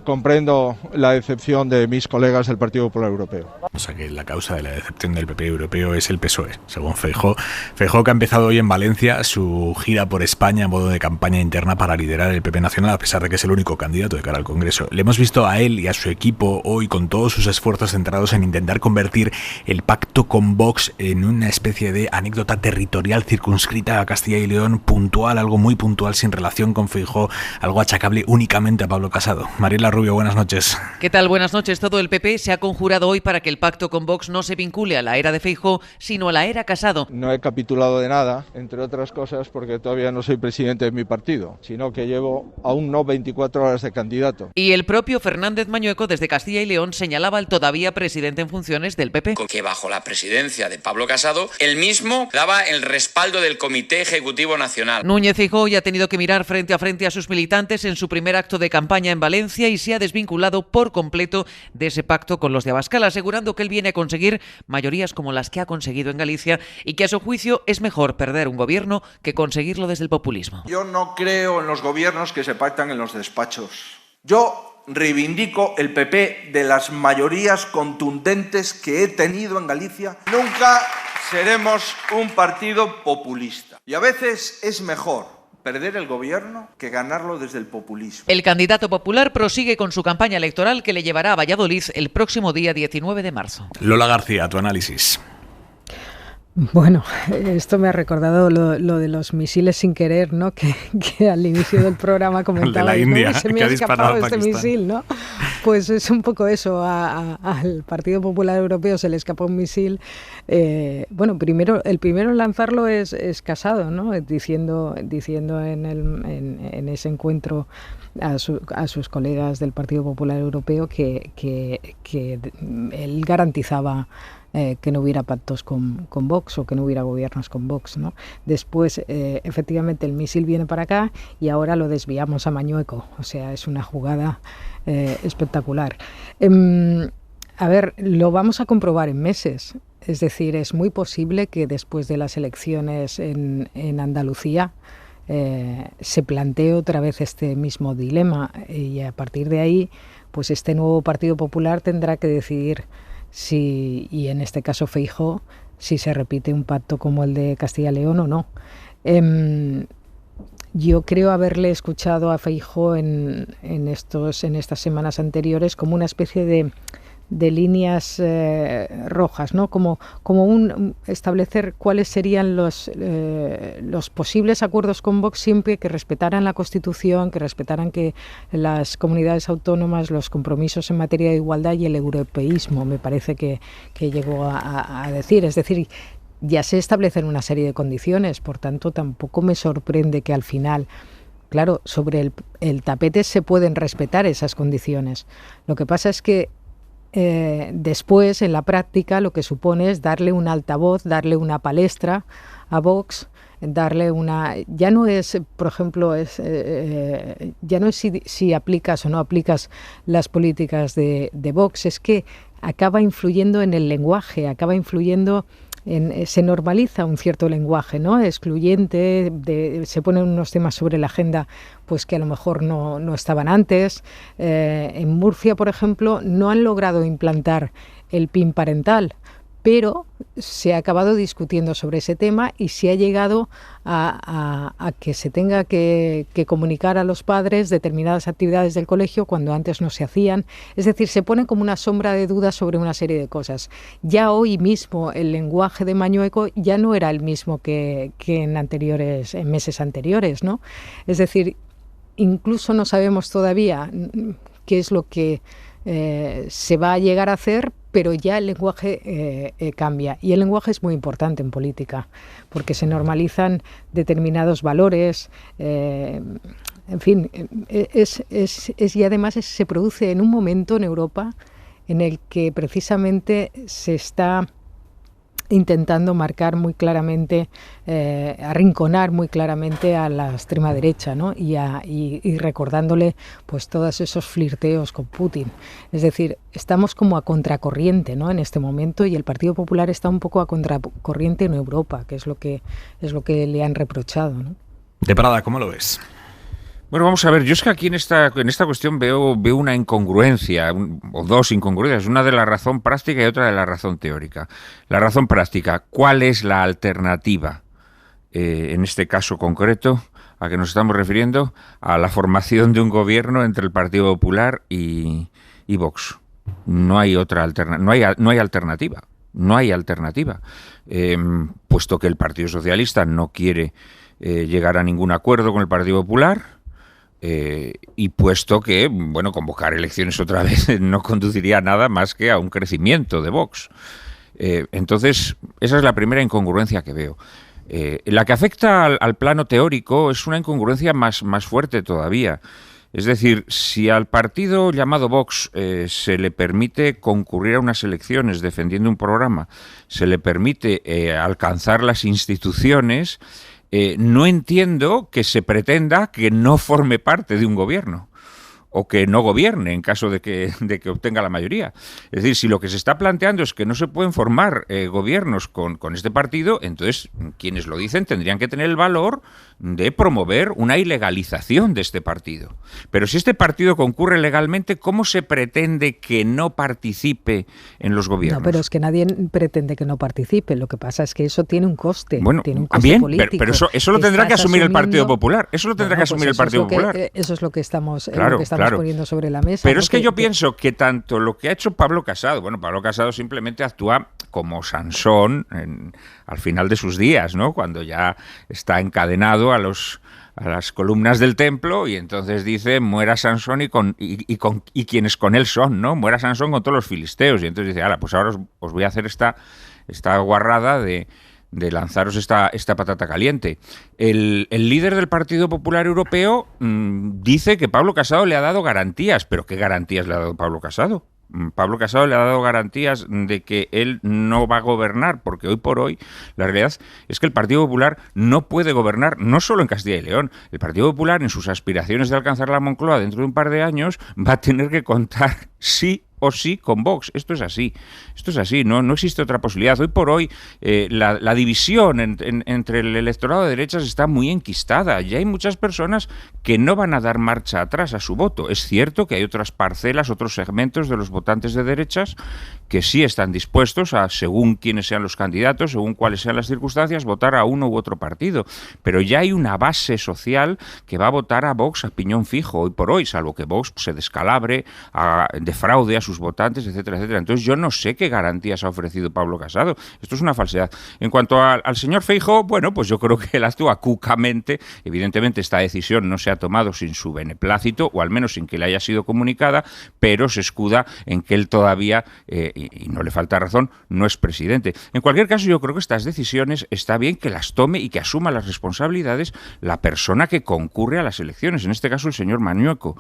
comprendo la decepción de mis colegas del Partido Popular Europeo. O sea que la causa de la decepción del PP europeo es el PSOE, según Feijóo. Feijóo, que ha empezado hoy en Valencia su gira por España a modo de campaña interna para liderar el PP nacional, a pesar de que es el único candidato de cara al Congreso. Le hemos visto a él y a su equipo hoy con todos sus esfuerzos centrados en intentar convertir el pacto con Vox en una especie de anécdota territorial circunscrita a Castilla y León, puntual, algo muy puntual, sin relación con Feijóo, algo achacable únicamente a Pablo Casado. Mariela Rubio, buenas noches. ¿Qué tal? Buenas noches. Todo el PP se ha conjurado hoy para que el pacto con Vox no se vincule a la era de Feijóo, sino a la era Casado. No he capitulado de nada, entre otras cosas porque todavía no soy presidente de mi partido, sino que llevo aún no 24 horas de candidato. Y el propio Fernández Mañueco, desde Castilla y León, señalaba al todavía presidente en funciones del PP. Que bajo la presidencia de Pablo Casado, él mismo daba el respaldo del Comité Ejecutivo Nacional. Núñez Feijóo ya ha tenido que mirar frente a frente a sus militantes en su primer acto de campaña en Valencia y se ha desvinculado por completo de ese pacto con los de Abascal, asegurando que él viene a conseguir mayorías como las que ha conseguido en Galicia y que a su juicio es mejor perder un gobierno que conseguirlo desde el populismo. Yo no creo en los gobiernos que se pactan en los despachos. Yo reivindico el PP de las mayorías contundentes que he tenido en Galicia. Nunca seremos un partido populista. Y a veces es mejor perder el gobierno que ganarlo desde el populismo. El candidato popular prosigue con su campaña electoral que le llevará a Valladolid el próximo día 19 de marzo. Lola García, tu análisis. Bueno, esto me ha recordado lo de los misiles sin querer, ¿no? Que al inicio del programa comentaba, de la India, ¿no? Se me ha escapado este misil, ¿no? Pues es un poco eso. Al Partido Popular Europeo se le escapó un misil. Bueno, el primero en lanzarlo es Casado, ¿no? Diciendo en ese encuentro a sus colegas del Partido Popular Europeo que él garantizaba que no hubiera pactos con Vox o que no hubiera gobiernos con Vox, ¿no? Después, efectivamente, el misil viene para acá y ahora lo desviamos a Mañueco. O sea, es una jugada espectacular. A ver, lo vamos a comprobar en meses. Es decir, es muy posible que después de las elecciones en Andalucía se plantee otra vez este mismo dilema y a partir de ahí, pues este nuevo Partido Popular tendrá que decidir si, y en este caso Feijóo, si se repite un pacto como el de Castilla y León o no. Yo creo haberle escuchado a Feijóo en estas semanas anteriores como una especie de líneas rojas, ¿no? Como establecer cuáles serían los posibles acuerdos con Vox siempre que respetaran la Constitución, que respetaran que las comunidades autónomas, los compromisos en materia de igualdad y el europeísmo, me parece que llegó a decir. Es decir, ya se establecen una serie de condiciones, por tanto tampoco me sorprende que al final, claro, sobre el tapete se pueden respetar esas condiciones. Lo que pasa es que después, en la práctica, lo que supone es darle un altavoz, darle una palestra a Vox, darle una... Ya no es, por ejemplo, ya no es si aplicas o no aplicas las políticas de Vox, es que acaba influyendo en el lenguaje, acaba influyendo se normaliza un cierto lenguaje, ¿no? Excluyente, se ponen unos temas sobre la agenda pues que a lo mejor no estaban antes. En Murcia, por ejemplo, no han logrado implantar el PIN parental, pero se ha acabado discutiendo sobre ese tema y se ha llegado a que se tenga que comunicar a los padres determinadas actividades del colegio cuando antes no se hacían. Es decir, se pone como una sombra de dudas sobre una serie de cosas. Ya hoy mismo el lenguaje de Mañueco ya no era el mismo que en meses anteriores, ¿no? Es decir, incluso no sabemos todavía qué es lo que se va a llegar a hacer, pero ya el lenguaje cambia. Y el lenguaje es muy importante en política, porque se normalizan determinados valores, en fin, y además se produce en un momento en Europa en el que precisamente se está intentando marcar muy claramente, arrinconar muy claramente a la extrema derecha, ¿no? Y recordándole pues todos esos flirteos con Putin. Es decir, estamos como a contracorriente, ¿no? En este momento, y el Partido Popular está un poco a contracorriente en Europa, que es lo que le han reprochado, ¿no? De Prada, ¿cómo lo ves? Bueno, vamos a ver, yo es que aquí en esta cuestión veo una incongruencia, o dos incongruencias, una de la razón práctica y otra de la razón teórica. La razón práctica, ¿cuál es la alternativa, en este caso concreto, a que nos estamos refiriendo? A la formación de un gobierno entre el Partido Popular y Vox. No hay otra alternativa, no hay alternativa. No hay alternativa, puesto que el Partido Socialista no quiere llegar a ningún acuerdo con el Partido Popular. Y puesto que, bueno, convocar elecciones otra vez no conduciría a nada más que a un crecimiento de Vox. Entonces, esa es la primera incongruencia que veo. La que afecta al plano teórico es una incongruencia más fuerte todavía. Es decir, si al partido llamado Vox se le permite concurrir a unas elecciones defendiendo un programa, se le permite alcanzar las instituciones, no entiendo que se pretenda que no forme parte de un gobierno o que no gobierne en caso de que obtenga la mayoría. Es decir, si lo que se está planteando es que no se pueden formar gobiernos con este partido, entonces quienes lo dicen tendrían que tener el valor de promover una ilegalización de este partido. Pero si este partido concurre legalmente, ¿cómo se pretende que no participe en los gobiernos? No, pero es que nadie pretende que no participe. Lo que pasa es que eso tiene un coste. Bueno, tiene un coste bien, político. Pero eso lo tendrá que asumir el Partido Popular. Eso lo tendrá que asumir el Partido Popular. Eso es lo que estamos poniendo sobre la mesa. Pero es que yo pienso que tanto lo que ha hecho Pablo Casado, bueno, Pablo Casado simplemente actúa como Sansón al final de sus días, ¿no? Cuando ya está encadenado a las columnas del templo y entonces dice, muera Sansón y quienes con él son, ¿no? Muera Sansón con todos los filisteos. Y entonces dice, pues ahora os voy a hacer esta guarrada de lanzaros esta patata caliente. El líder del Partido Popular Europeo dice que Pablo Casado le ha dado garantías. ¿Pero qué garantías le ha dado Pablo Casado? Pablo Casado le ha dado garantías de que él no va a gobernar, porque hoy por hoy la realidad es que el Partido Popular no puede gobernar, no solo en Castilla y León. El Partido Popular, en sus aspiraciones de alcanzar la Moncloa dentro de un par de años, va a tener que contar sí o sí con Vox. Esto es así, no existe otra posibilidad. Hoy por hoy la división entre el electorado de derechas está muy enquistada. Ya hay muchas personas que no van a dar marcha atrás a su voto. Es cierto que hay otras parcelas, otros segmentos de los votantes de derechas que sí están dispuestos a, según quiénes sean los candidatos, según cuáles sean las circunstancias, votar a uno u otro partido. Pero ya hay una base social que va a votar a Vox a piñón fijo hoy por hoy, salvo que Vox se descalabre, defraude a sus sus votantes, etcétera, etcétera. Entonces yo no sé qué garantías ha ofrecido Pablo Casado. Esto es una falsedad. En cuanto al señor Feijóo, bueno, pues yo creo que él actúa cucamente. Evidentemente esta decisión no se ha tomado sin su beneplácito, o al menos sin que le haya sido comunicada, pero se escuda en que él todavía, y no le falta razón, no es presidente. En cualquier caso, yo creo que estas decisiones está bien que las tome y que asuma las responsabilidades la persona que concurre a las elecciones, en este caso el señor Mañueco.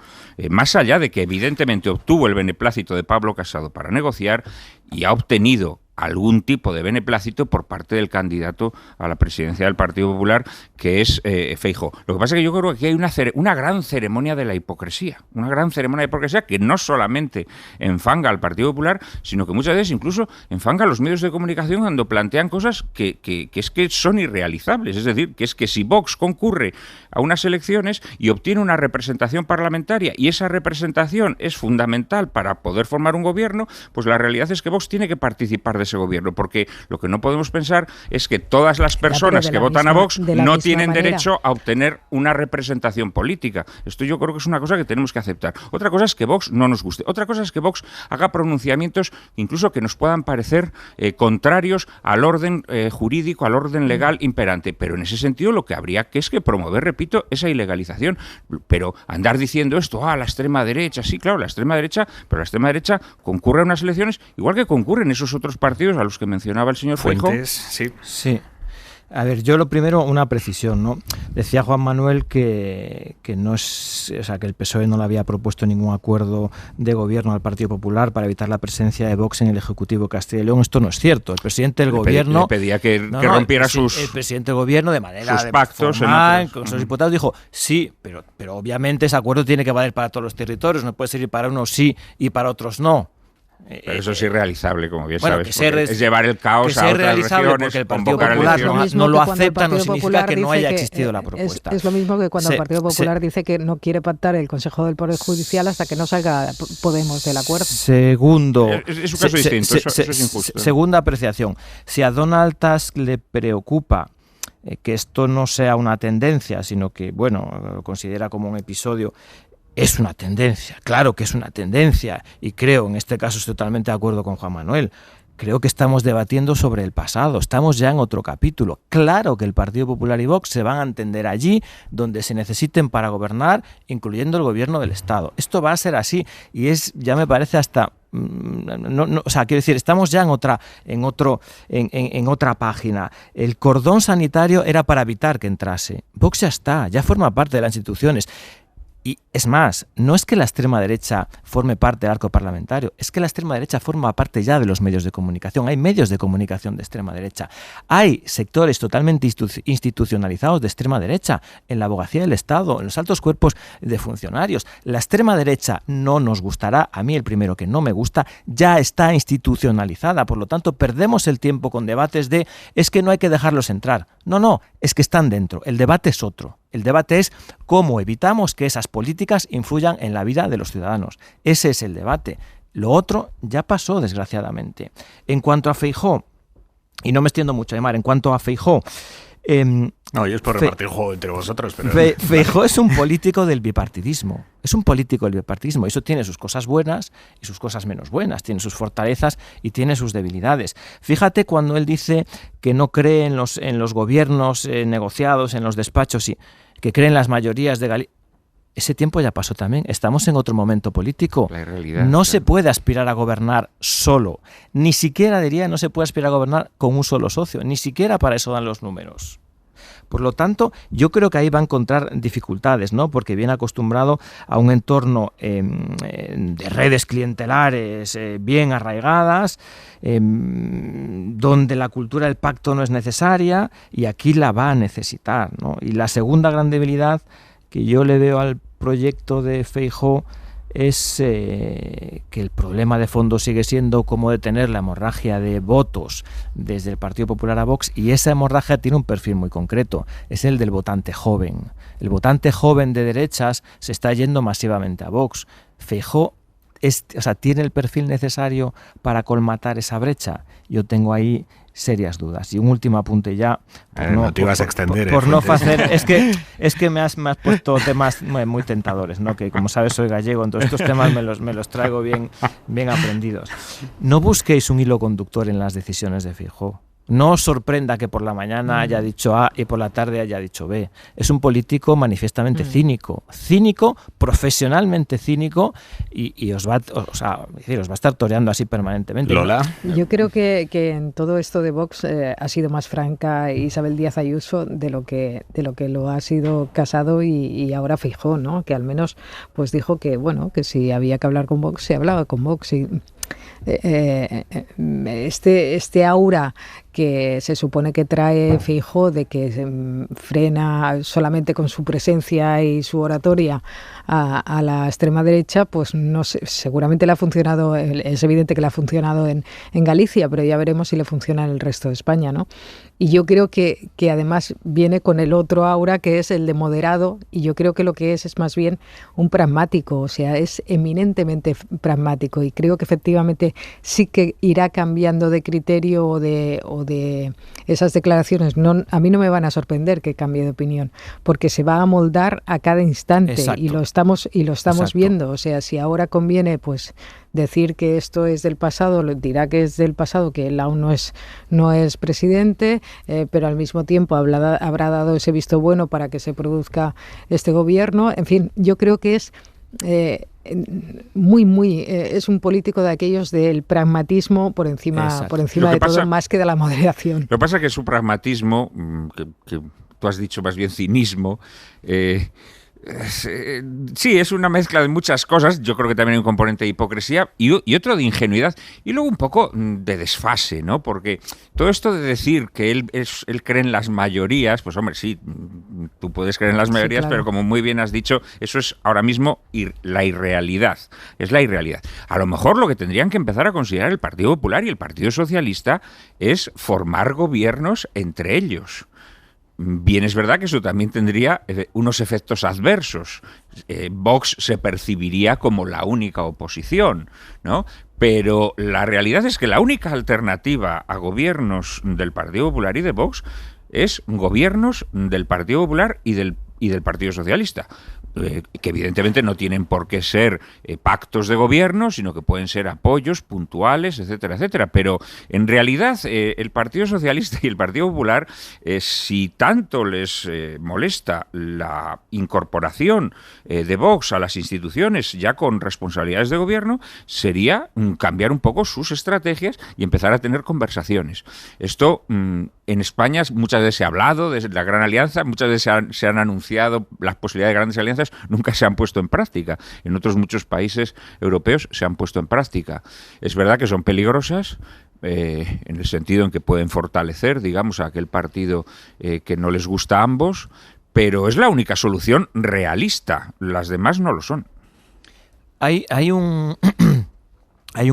Más allá de que evidentemente obtuvo el beneplácito de Pablo Casado para negociar y ha obtenido algún tipo de beneplácito por parte del candidato a la presidencia del Partido Popular, que es Feijóo. Lo que pasa es que yo creo que aquí hay una gran ceremonia de la hipocresía, una gran ceremonia de hipocresía que no solamente enfanga al Partido Popular, sino que muchas veces incluso enfanga a los medios de comunicación cuando plantean cosas que es que son irrealizables. Es decir, que es que si Vox concurre a unas elecciones y obtiene una representación parlamentaria y esa representación es fundamental para poder formar un gobierno, pues la realidad es que Vox tiene que participar de ese gobierno, porque lo que no podemos pensar es que todas las personas que votan a Vox no tienen derecho a obtener una representación política. Esto yo creo que es una cosa que tenemos que aceptar. Otra cosa es que Vox no nos guste. Otra cosa es que Vox haga pronunciamientos incluso que nos puedan parecer contrarios al orden jurídico, al orden legal imperante. Pero en ese sentido lo que habría que es que promover, repito, esa ilegalización. Pero andar diciendo esto, la extrema derecha, sí, claro, la extrema derecha, pero la extrema derecha concurre a unas elecciones igual que concurren esos otros partidos a los que mencionaba el señor Feijóo. Sí. A ver, yo lo primero, una precisión, ¿no? Decía Juan Manuel que no es, o sea, que el PSOE no le había propuesto ningún acuerdo de gobierno al Partido Popular para evitar la presencia de Vox en el Ejecutivo de Castilla y León. Esto no es cierto. El presidente del gobierno le pedía que rompiera el presidente del gobierno de manera sus pactos formal, con sus diputados dijo sí, pero obviamente ese acuerdo tiene que valer para todos los territorios. No puede servir para unos sí y para otros no. Pero eso es irrealizable, como bien bueno, sabes, es llevar el caos a otras regiones, porque el Partido Popular no lo acepta, no significa que no haya existido la propuesta. Es lo mismo que cuando el Partido Popular dice que no quiere pactar el Consejo del Poder Judicial hasta que no salga Podemos del acuerdo. Segundo, es un caso distinto, eso es injusto. Segunda apreciación, si a Donald Tusk le preocupa que esto no sea una tendencia, sino que, bueno, lo considera como un episodio. Es una tendencia, claro que es una tendencia, y creo, en este caso estoy totalmente de acuerdo con Juan Manuel, creo que estamos debatiendo sobre el pasado, estamos ya en otro capítulo. Claro que el Partido Popular y Vox se van a entender allí donde se necesiten para gobernar, incluyendo el gobierno del Estado. Esto va a ser así, y ya me parece hasta... o sea, quiero decir, estamos ya en otra página. El cordón sanitario era para evitar que entrase. Vox ya forma parte de las instituciones. Y es más, no es que la extrema derecha forme parte del arco parlamentario, es que la extrema derecha forma parte ya de los medios de comunicación. Hay medios de comunicación de extrema derecha. Hay sectores totalmente institucionalizados de extrema derecha en la abogacía del Estado, en los altos cuerpos de funcionarios. La extrema derecha no nos gustará, a mí el primero que no me gusta, ya está institucionalizada. Por lo tanto, perdemos el tiempo con debates de es que no hay que dejarlos entrar. No, es que están dentro. El debate es otro. El debate es cómo evitamos que esas políticas influyan en la vida de los ciudadanos. Ese es el debate. Lo otro ya pasó, desgraciadamente. En cuanto a Feijóo, y no me extiendo mucho, Aymar, en cuanto a Feijóo... no, yo es por repartir juego entre vosotros. Pero... Feijóo es un político del bipartidismo. Es un político del bipartidismo. Eso tiene sus cosas buenas y sus cosas menos buenas. Tiene sus fortalezas y tiene sus debilidades. Fíjate cuando él dice que no cree en los gobiernos negociados, en los despachos, y que cree en las mayorías de Galicia. Ese tiempo ya pasó también. Estamos en otro momento político. La realidad, no se puede aspirar a gobernar solo. Ni siquiera, no se puede aspirar a gobernar con un solo socio. Ni siquiera para eso dan los números. Por lo tanto, yo creo que ahí va a encontrar dificultades, ¿no? Porque viene acostumbrado a un entorno de redes clientelares bien arraigadas, donde la cultura del pacto no es necesaria, y aquí la va a necesitar, ¿no? Y la segunda gran debilidad que yo le veo al proyecto de Feijóo es que el problema de fondo sigue siendo cómo detener la hemorragia de votos desde el Partido Popular a Vox, y esa hemorragia tiene un perfil muy concreto, es el del votante joven. El votante joven de derechas se está yendo masivamente a Vox. Feijóo tiene el perfil necesario para colmatar esa brecha. Yo tengo ahí serias dudas. Y un último apunte ya. No te ibas a extender. Por no hacer. Es que me has puesto temas muy tentadores, ¿no? Que como sabes soy gallego, entonces estos temas me los traigo bien aprendidos. No busquéis un hilo conductor en las decisiones de Feijóo. No os sorprenda que por la mañana haya dicho A y por la tarde haya dicho B. Es un político manifiestamente cínico, profesionalmente cínico, y os va a estar toreando así permanentemente. Lola. Yo creo que en todo esto de Vox ha sido más franca Isabel Díaz Ayuso de lo que lo ha sido Casado y ahora Feijóo, ¿no? Que al menos pues dijo que que si había que hablar con Vox se hablaba con Vox. Y este aura que se supone que trae Feijóo de que frena solamente con su presencia y su oratoria a la extrema derecha, pues no sé, seguramente le ha funcionado, es evidente que le ha funcionado en Galicia, pero ya veremos si le funciona en el resto de España, ¿no? Y yo creo que además viene con el otro aura, que es el de moderado, y yo creo que lo que es más bien un pragmático, o sea, es eminentemente pragmático, y creo que efectivamente sí que irá cambiando de criterio o de esas declaraciones. A mí no me van a sorprender que cambie de opinión, porque se va a moldar a cada instante. Exacto. y lo estamos Exacto. viendo. O sea, si ahora conviene pues decir que esto es del pasado, dirá que es del pasado, que él aún no es presidente, pero al mismo tiempo habrá dado ese visto bueno para que se produzca este gobierno. En fin, yo creo que es es un político de aquellos del pragmatismo por encima de todo, más que de la moderación. Lo que pasa es que su pragmatismo, que tú has dicho más bien cinismo, sí, es una mezcla de muchas cosas. Yo creo que también hay un componente de hipocresía y otro de ingenuidad, y luego un poco de desfase, ¿no? Porque todo esto de decir que él cree en las mayorías, pues hombre, sí, tú puedes creer en las mayorías, sí, claro. Pero como muy bien has dicho, eso es ahora mismo la irrealidad. Es la irrealidad. A lo mejor lo que tendrían que empezar a considerar el Partido Popular y el Partido Socialista es formar gobiernos entre ellos. Bien, es verdad que eso también tendría unos efectos adversos. Vox se percibiría como la única oposición, ¿no? Pero la realidad es que la única alternativa a gobiernos del Partido Popular y de Vox es gobiernos del Partido Popular y del Partido Socialista. Que evidentemente no tienen por qué ser pactos de gobierno, sino que pueden ser apoyos puntuales, etcétera, etcétera. Pero en realidad el Partido Socialista y el Partido Popular, si tanto les molesta la incorporación de Vox a las instituciones ya con responsabilidades de gobierno, sería cambiar un poco sus estrategias y empezar a tener conversaciones. Esto en España muchas veces se ha hablado de la Gran Alianza, muchas veces se han anunciado las posibilidades de grandes alianzas, nunca se han puesto en práctica. En otros muchos países europeos se han puesto en práctica. Es verdad que son peligrosas, en el sentido en que pueden fortalecer, digamos, a aquel partido que no les gusta a ambos, pero es la única solución realista. Las demás no lo son. Hay un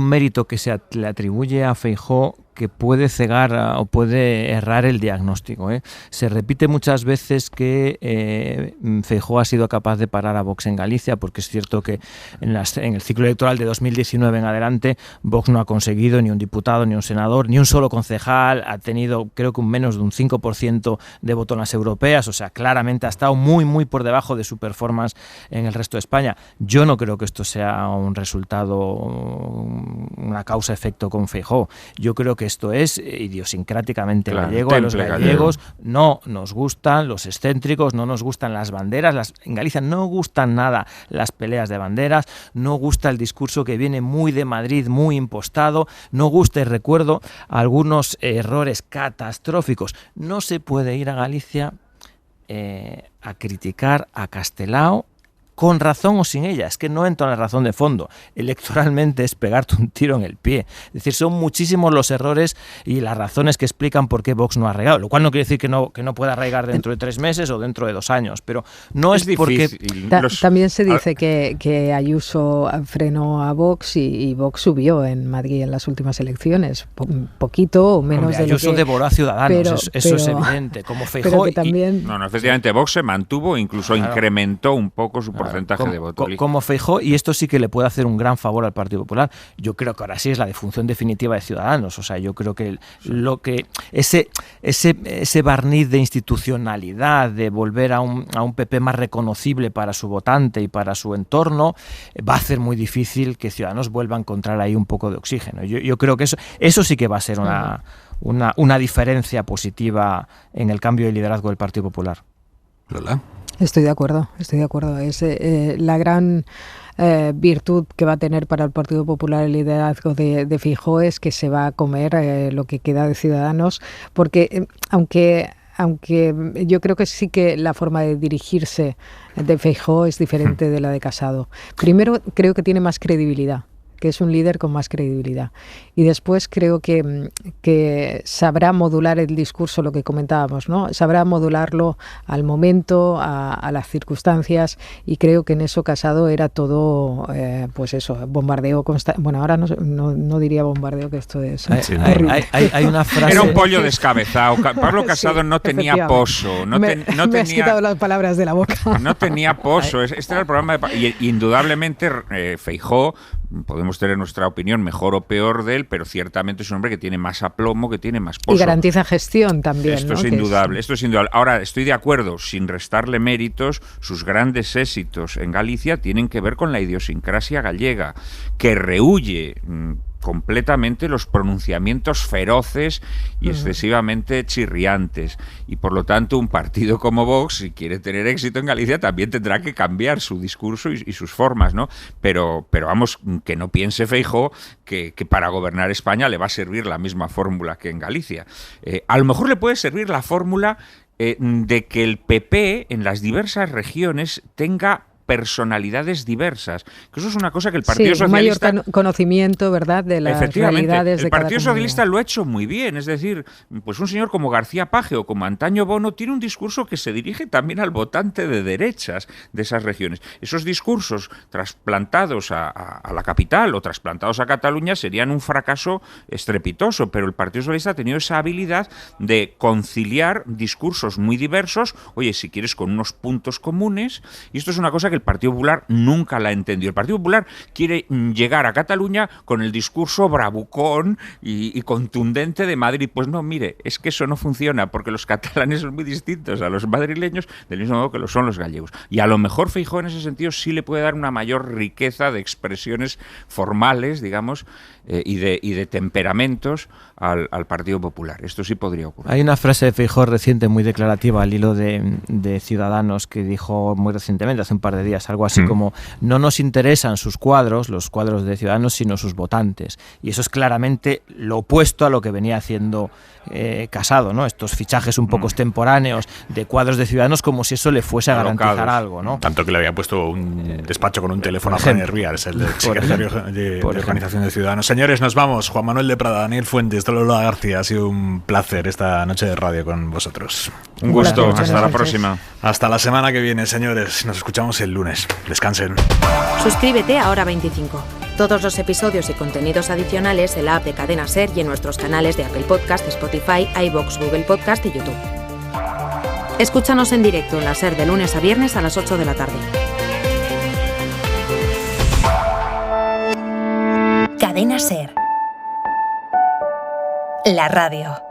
mérito que se le atribuye a Feijóo que puede cegar o puede errar el diagnóstico. Se repite muchas veces que Feijóo ha sido capaz de parar a Vox en Galicia, porque es cierto que en el ciclo electoral de 2019 en adelante Vox no ha conseguido ni un diputado, ni un senador, ni un solo concejal, ha tenido creo que menos de un 5% de voto en las europeas, o sea, claramente ha estado muy, muy por debajo de su performance en el resto de España. Yo no creo que esto sea un resultado, una causa-efecto con Feijóo. Yo creo que esto es idiosincráticamente gallego. A los gallegos no nos gustan los excéntricos, no nos gustan las banderas. En Galicia no gustan nada las peleas de banderas, no gusta el discurso que viene muy de Madrid, muy impostado, no gusta, y recuerdo algunos errores catastróficos. No se puede ir a Galicia a criticar a Castelao con razón o sin ella, es que no entro en la razón de fondo. Electoralmente es pegarte un tiro en el pie. Es decir, son muchísimos los errores y las razones que explican por qué Vox no ha arraigado, lo cual no quiere decir que no pueda arraigar dentro de 3 meses o dentro de 2 años, pero no es porque... También se dice que Ayuso frenó a Vox y Vox subió en Madrid en las últimas elecciones, poquito o menos. Hombre, de Ayuso devoró a Ciudadanos, eso es evidente, como Feijóo. Efectivamente Vox se mantuvo, incluso incrementó un poco su porcentaje porcentaje de voto. Como Feijóo, y esto sí que le puede hacer un gran favor al Partido Popular. Yo creo que ahora sí es la defunción definitiva de Ciudadanos. O sea, yo creo que ese barniz de institucionalidad, de volver a un PP más reconocible para su votante y para su entorno, va a hacer muy difícil que Ciudadanos vuelva a encontrar ahí un poco de oxígeno. Yo creo que eso sí que va a ser una diferencia positiva en el cambio de liderazgo del Partido Popular. ¿Lola? Estoy de acuerdo. Es la gran virtud que va a tener para el Partido Popular el liderazgo de Feijóo es que se va a comer lo que queda de Ciudadanos, porque aunque yo creo que sí que la forma de dirigirse de Feijóo es diferente de la de Casado. Primero, creo que tiene más credibilidad, que es un líder con más credibilidad. Y después creo que sabrá modular el discurso, lo que comentábamos, ¿no? Sabrá modularlo al momento, a las circunstancias, y creo que en eso Casado era todo, pues eso, bombardeo constante. Bueno, ahora no diría bombardeo, que esto es horrible. Hay una frase... Era un pollo descabezado. Pablo Casado no tenía pozo. Me has quitado las palabras de la boca. No tenía pozo. Este era el problema. Y indudablemente Feijóo, podemos tener nuestra opinión mejor o peor de él, pero ciertamente es un hombre que tiene más aplomo, que tiene más pozo. Y garantiza gestión también. Esto es indudable. Ahora, estoy de acuerdo, sin restarle méritos, sus grandes éxitos en Galicia tienen que ver con la idiosincrasia gallega, que rehúye completamente los pronunciamientos feroces y excesivamente chirriantes, y por lo tanto un partido como Vox, si quiere tener éxito en Galicia, también tendrá que cambiar su discurso y sus formas, ¿no? Pero vamos, que no piense Feijóo que para gobernar España le va a servir la misma fórmula que en Galicia. A lo mejor le puede servir la fórmula de que el PP en las diversas regiones tenga personalidades diversas, que eso es una cosa que el Partido Socialista... mayor conocimiento, ¿verdad?, de las realidades de cada comunidad. El Partido Socialista lo ha hecho muy bien, es decir, pues un señor como García Page o como Antaño Bono tiene un discurso que se dirige también al votante de derechas de esas regiones. Esos discursos trasplantados a la capital o trasplantados a Cataluña serían un fracaso estrepitoso, pero el Partido Socialista ha tenido esa habilidad de conciliar discursos muy diversos, oye, si quieres con unos puntos comunes, y esto es una cosa que el Partido Popular nunca la entendió. El Partido Popular quiere llegar a Cataluña con el discurso bravucón y contundente de Madrid. Pues no, mire, es que eso no funciona, porque los catalanes son muy distintos a los madrileños, del mismo modo que lo son los gallegos. Y a lo mejor Feijóo en ese sentido sí le puede dar una mayor riqueza de expresiones formales, digamos, y de temperamentos al Partido Popular. Esto sí podría ocurrir. Hay una frase de Feijóo reciente muy declarativa al hilo de Ciudadanos, que dijo muy recientemente, hace un par de días, algo así como: no nos interesan sus cuadros, los cuadros de Ciudadanos, sino sus votantes. Y eso es claramente lo opuesto a lo que venía haciendo Casado, ¿no? Estos fichajes un poco extemporáneos de cuadros de Ciudadanos, como si eso le fuese a garantizar algo, ¿no? Tanto que le había puesto un despacho con un teléfono a Javier Rials, el secretario de Organización de Ciudadanos. Señores, nos vamos. Juan Manuel de Prada, Daniel Fuentes, Lola García, ha sido un placer esta noche de radio con vosotros. Un gusto, hasta la próxima. Hasta la semana que viene, señores. Nos escuchamos el lunes. Descansen. Suscríbete a Hora 25. Todos los episodios y contenidos adicionales en la app de Cadena SER y en nuestros canales de Apple Podcast, Spotify, iVoox, Google Podcast y YouTube. Escúchanos en directo en la SER de lunes a viernes a las 8 de la tarde. Cadena SER. La radio.